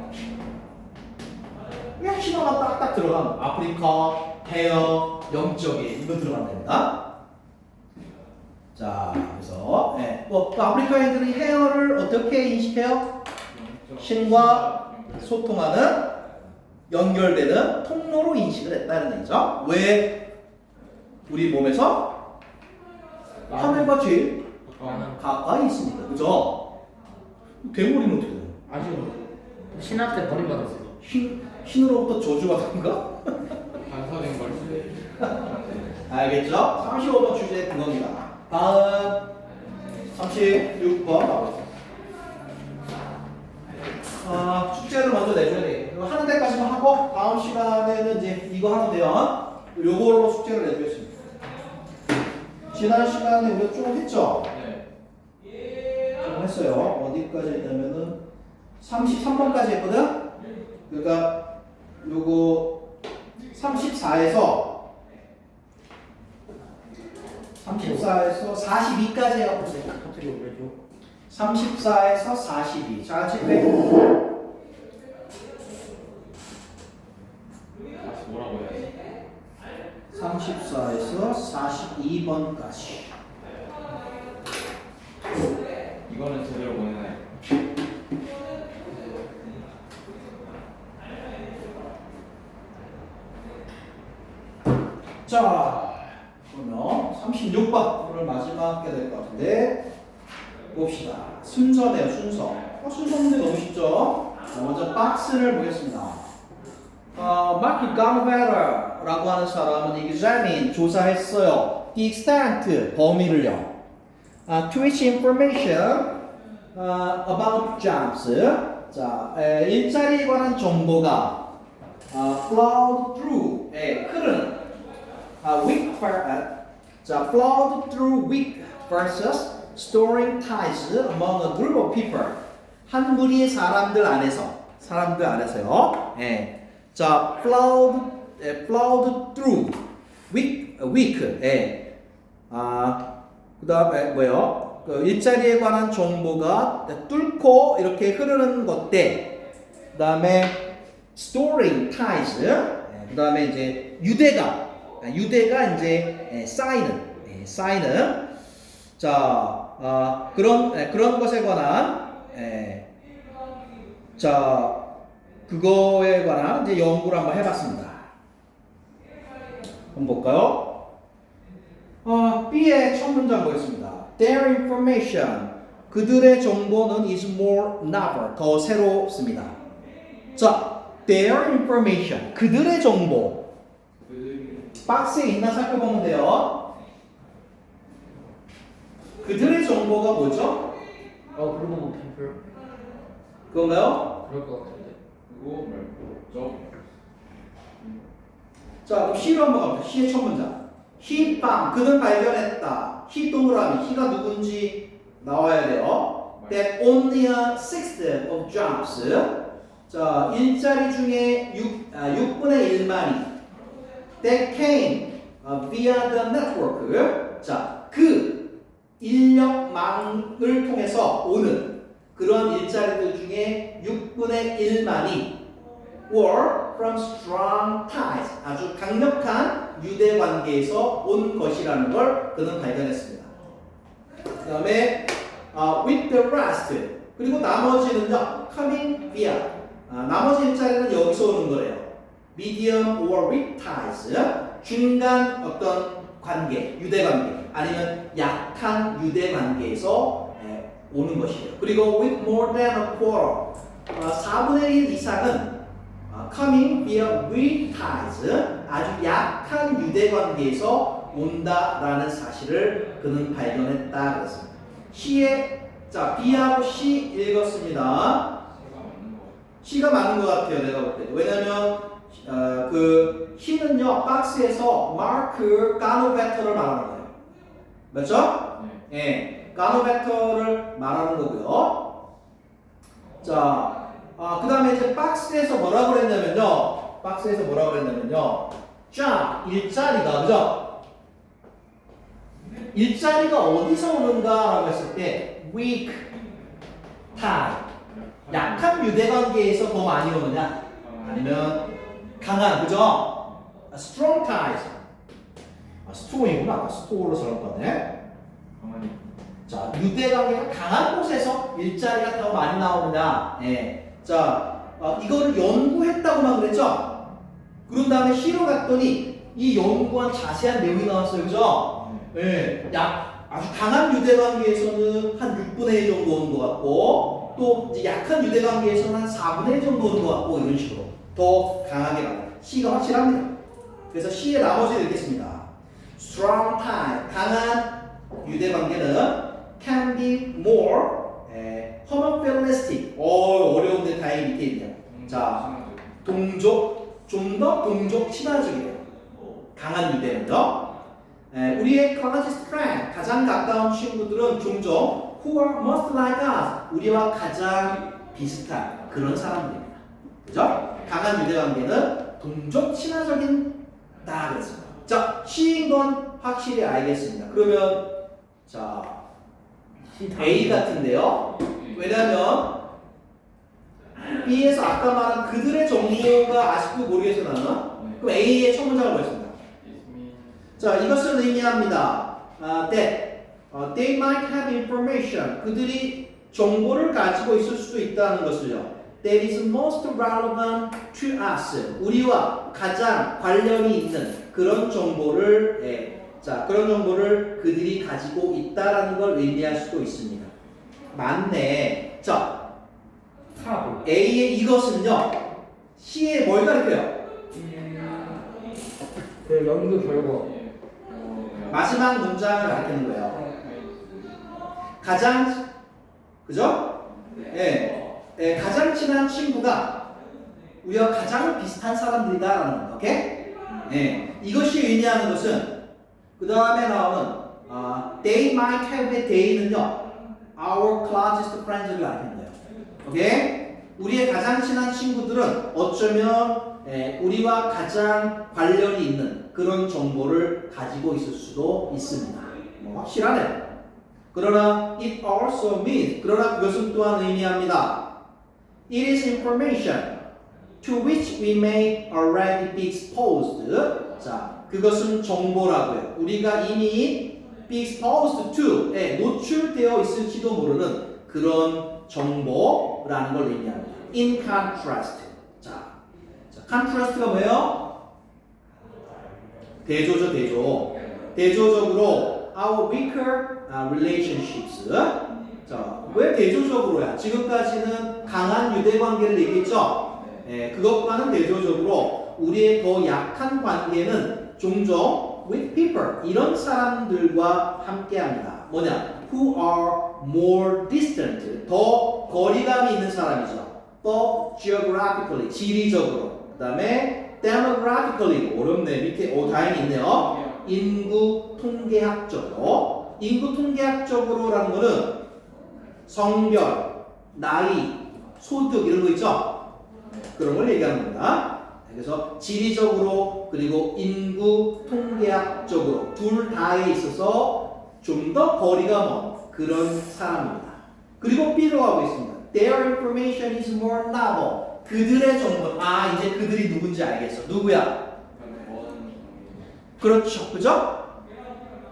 그냥 신호가 딱딱 들어가면 아프리카, 헤어, 영적인 이거 들어가면 됩니다. 자, 그래서 그 아프리카인들이 헤어를 어떻게 인식해요? 신과 소통하는 연결되는 통로로 인식을 했다는 얘기죠. 왜? 우리 몸에서 하늘과 제일 가까이 있으니까, 그죠? 괴물이면 어떻게 돼요? 아주 신한테 버림받았어요. 신으로부터 저주가 된 거? 단서된 걸 수도 있고. 알겠죠? 35번 주제 그겁니다. 다음 36번 가보겠습니다. 숙제를 먼저 내줘야 돼. 이거 하는 데까지만 하고 다음 시간에는 이제 이거 하면 돼요. 요걸로 숙제를 내주겠습니다. 지난 시간에 우리가 좀 했죠? 네. 좀 했어요. 어디까지 했냐면은 33번까지 했거든? 그러니까 요거 34에서 42까지 해가보세요. 어떻게 그러죠? 34에서 42. 자, 같이 빼. 다시 뭐라고 해야지? 34에서 42번까지. 이거는 제대로 보내나요? 자, 그러면 36번. 오늘 마지막 게 될 것 같은데. 봅시다. 순서네요, 순서. 순서 문제 너무 쉽죠? 자, 먼저 박스를 보겠습니다. 마크 가르베라라고 하는 사람은 examine, 조사했어요. the extent, 범위를요. Twitch information about jobs. 자, 일자리에 관한 정보가 flowed through, 흐르는 자, flowed through weak versus storing ties among a group of people. 한 무리의 사람들 안에서요. 자, flowed through weak. 그다음에 뭐요? 그 일자리에 관한 정보가 뚫고 이렇게 흐르는 것들. 그다음에 storing ties. 그다음에 이제 유대가 이제 쌓이는. 자, 그런 것에 관한 자, 그거에 관한 이제 연구를 한번 해봤습니다. 한번 볼까요? B의 첫 문장 보겠습니다. Their information, 그들의 정보는 is more novel, 더 새롭습니다. 자, their information, 그들의 정보. 박스에 있나 살펴보면 돼요. 그들의 정보가 뭐죠? 그리고 뭐 펜플 그건가요? 그럴 것 같은데. 그리고 말고 자, 그럼 C로 한번 가볼게요. C의 첫 문장. He found, 그는 발견했다. He 동그라미, He가 누군지 나와야 돼요. That only a sixth of jobs. 자, 일자리 중에 6분의 1만이 that came via the network. 자, 그 인력망을 통해서 오는 그런 일자리들 중에 6분의 1만이 were from strong ties, 아주 강력한 유대 관계에서 온 것이라는 걸 그는 발견했습니다. 그 다음에 with the rest, 그리고 나머지는요 coming via, 나머지 일자리는 여기서 오는 거래요. medium or weak ties, 중간 어떤 관계, 유대 관계, 아니면 약한 유대 관계에서 오는 것이에요. 그리고 with more than a quarter, 4분의 1 이상은 coming via weak ties, 아주 약한 유대 관계에서 온다라는 사실을 그는 발견했다 그랬습니다. C의 자 B하고 C 읽었습니다. C가 맞는 것 같아요, 내가 볼 때. 왜냐면 그 C는요 박스에서 마크 가노베터를 말하는 거예요. 맞죠? 네. 가노베터를 말하는 거고요. 자, 그 다음에 이제 박스에서 뭐라고 그랬냐면요. 자, 일자리가, 그죠? 일자리가 어디서 오는가라고 했을 때 weak tie, 약한 유대관계에서 더 많이 오느냐? 아니면 강한, 그죠? strong ties. 스토어이구나. 아까 스토어로 잘못 봤네. 가만히. 자, 유대관계가 강한 곳에서 일자리가 더 많이 나오느냐? 자, 이거를 연구했다고만 그랬죠? 그런 다음에 C로 갔더니 이 연구한 자세한 내용이 나왔어요, 그죠? 아주 강한 유대관계에서는 한 6분의 1 정도 오는 것 같고, 또 이제 약한 유대관계에서는 한 4분의 1 정도 오는 것 같고, 이런 식으로 더 강하게 말해요. C가 확실합니다. 그래서 C의 나머지를 읽겠습니다. Strong tie, 강한 유대관계는 can be more homophilitic. 어려운데 다행히 밑에 있네요. 자, 동족, 좀 더 동족 친화적이에요. 강한 유대는요. 우리의 closest friend, 가장 가까운 친구들은 종종 who are most like us, 우리와 가장 비슷한 그런 사람들입니다. 그죠? 강한 유대관계는 동족 친화적인다 그랬습니다. 자, C인 건 확실히 알겠습니다. 그러면 자 A 같은데요. 왜냐면 B에서 아까 말한 그들의 정보가 아직도 모르겠어 나는. 그럼 A의 첫 문장을 보겠습니다. 자, 이것을 의미합니다. That they might have information. 그들이 정보를 가지고 있을 수도 있다는 것을요. That is most relevant to us. 우리와 가장 관련이 있는 그런 정보를 그런 정보를 그들이 가지고 있다라는 걸 의미할 수도 있습니다. 맞네. 자, 탑. A의 이것은요. C의 뭘 가리켜요? 그 연구 결과. 마지막 문장을 가리키는 거예요. 가장 그죠? 가장 친한 친구가 우리와 가장 비슷한 사람들이다라는 거. 오케이? 이것이 의미하는 것은 그 다음에 나오는 they might have a day는요. our closest friends를 가리키는 거예요. 오케이? 우리의 가장 친한 친구들은 어쩌면 우리와 가장 관련이 있는 그런 정보를 가지고 있을 수도 있습니다. 확실하네요. 그러나 it also means 그러나 그것은 또한 의미합니다. It is information to which we may already be exposed. 자, 그것은 정보라고요. 우리가 이미 be exposed to에 노출되어 있을지도 모르는 그런 정보라는 걸 의미합니다. In contrast. 자, contrast가 뭐예요? 대조죠, 대조. 대조적으로 our weaker relationships. 자, 왜 대조적으로야? 지금까지는 강한 유대 관계를 얘기했죠. 그것과는 대조적으로 우리의 더 약한 관계는 종종 with people 이런 사람들과 함께합니다. 뭐냐? Who are more distant. 더 거리감이 있는 사람이죠. 더 geographically 지리적으로. 그다음에 demographically 어렵네. 밑에 다행히 있네요. 인구 통계학적으로. 인구 통계학적으로라는 거는 성별, 나이, 소득 이런 거 있죠? 그런 걸 얘기하는 겁니다. 그래서 지리적으로 그리고 인구 통계학적으로 둘 다에 있어서 좀 더 거리가 먼 그런 사람입니다. 그리고 B로 하고 있습니다. Their information is more novel. 그들의 정보. 이제 그들이 누군지 알겠어. 누구야? 그렇죠. 그죠?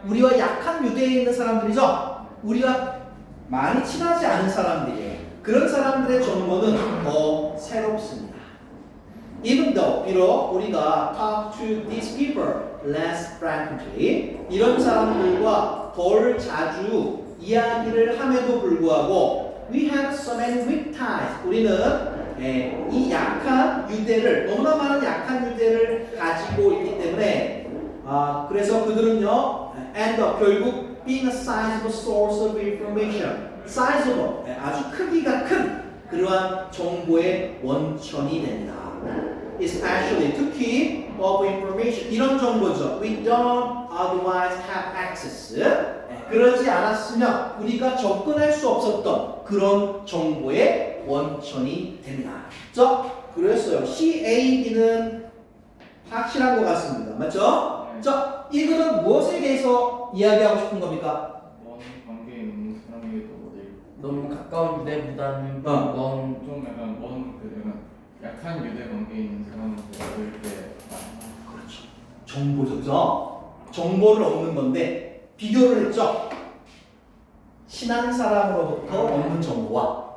우리와 약한 유대에 있는 사람들이죠? 우리가 많이 친하지 않은 사람들이에요. 그런 사람들의 정보는 더 새롭습니다. Even though, 비록 우리가 talk to these people less frequently, 이런 사람들과 덜 자주 이야기를 함에도 불구하고 we have so many weak ties. 우리는 이 약한 유대를, 너무나 많은 약한 유대를 가지고 있기 때문에 그래서 그들은요, end up 결국 being a sizable source of information, sizable, 아주 크기가 큰 그러한 정보의 원천이 됩니다. Especially 특히 of information 이런 정보죠. We don't otherwise have access. 그러지 않았으면 우리가 접근할 수 없었던 그런 정보의 원천이 됩니다. 자, 그랬어요. C, A, B는 확실한 것 같습니다. 맞죠? 자, 이 글은 무엇에 대해서 이야기하고 싶은 겁니까? 먼 관계에 있는 사람에게도 너무 가까운 유대보다는 좀 약간 약한 유대 관계에 있는 사람들 때 그렇죠. 정보죠. 정보를 얻는 건데 비교를 했죠. 친한 사람으로부터 얻는 정보와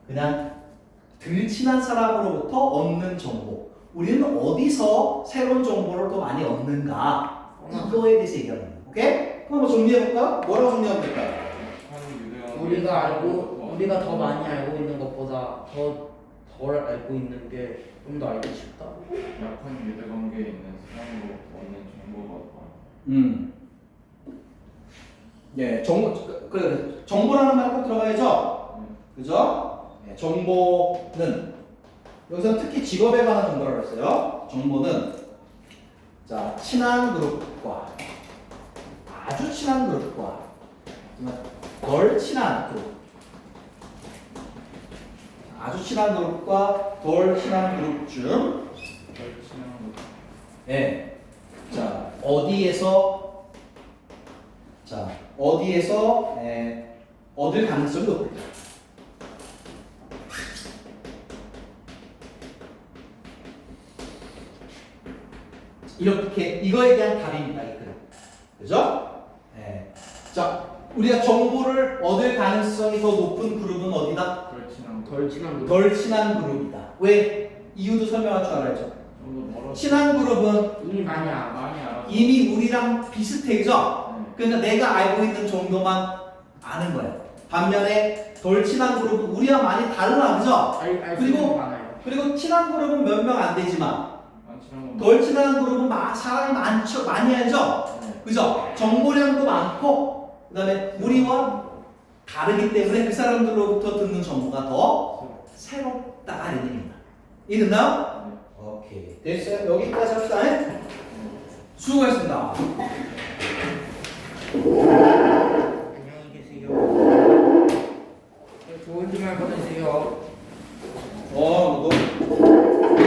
그냥 덜 친한 사람으로부터 얻는 정보. 우리는 어디서 새로운 정보를 더 많이 얻는가? 이거에 대해서 얘기하는 거예요. 오케이? 그럼 한번 정리해볼까? 뭐라고 정리하면 될까요? 우리가 더 많이 알고 있는 것보다 더 덜 알고 있는 게 좀 더 알기 쉽다. 약한 유대관계에 있는 사람으로 얻는 정보가 예, 정보라는 말 꼭 들어가야죠. 그죠? 예, 정보는 여기서 특히 직업에 관한 정보라고 했어요. 정보는 자 친한 그룹과 아주 친한 그룹과 덜 친한 그룹, 아주 친한 그룹과 덜 친한 그룹 중, 절친한 것. 예, 자 어디에서 얻을 가능성이 높다. 이렇게 이거에 대한 답입니다. 이 글. 그죠? 예. 자, 우리가 정보를 얻을 가능성이 더 높은 그룹은 어디다? 절친한 것. 덜 친한 거. 덜 친한 그룹이다. 왜? 이유도 설명할 줄 알아야죠. 좀더 멀어. 친한 그룹은 이미 많이 알아. 많이 알아서. 이미 우리랑 비슷해죠? 네. 그러니까 내가 알고 있는 정도만 아는 거야. 반면에 덜 친한 그룹은 우리와 많이 달라, 그죠? 알수 그리고- 있는 거 많아요. 그리고 친한 그룹은 몇 명 안 되지만 안 친한 건. 덜 친한 그룹은 사람이 많이 알죠? 네. 그죠? 정보량도 많고 그다음에 우리와 다르기 때문에 그 사람들로부터 듣는 정보가 더 새롭다 이런 얘기입니다. 이해됐나요? 네. 오케이 됐어요. 여기까지 합시다. 수고하셨습니다.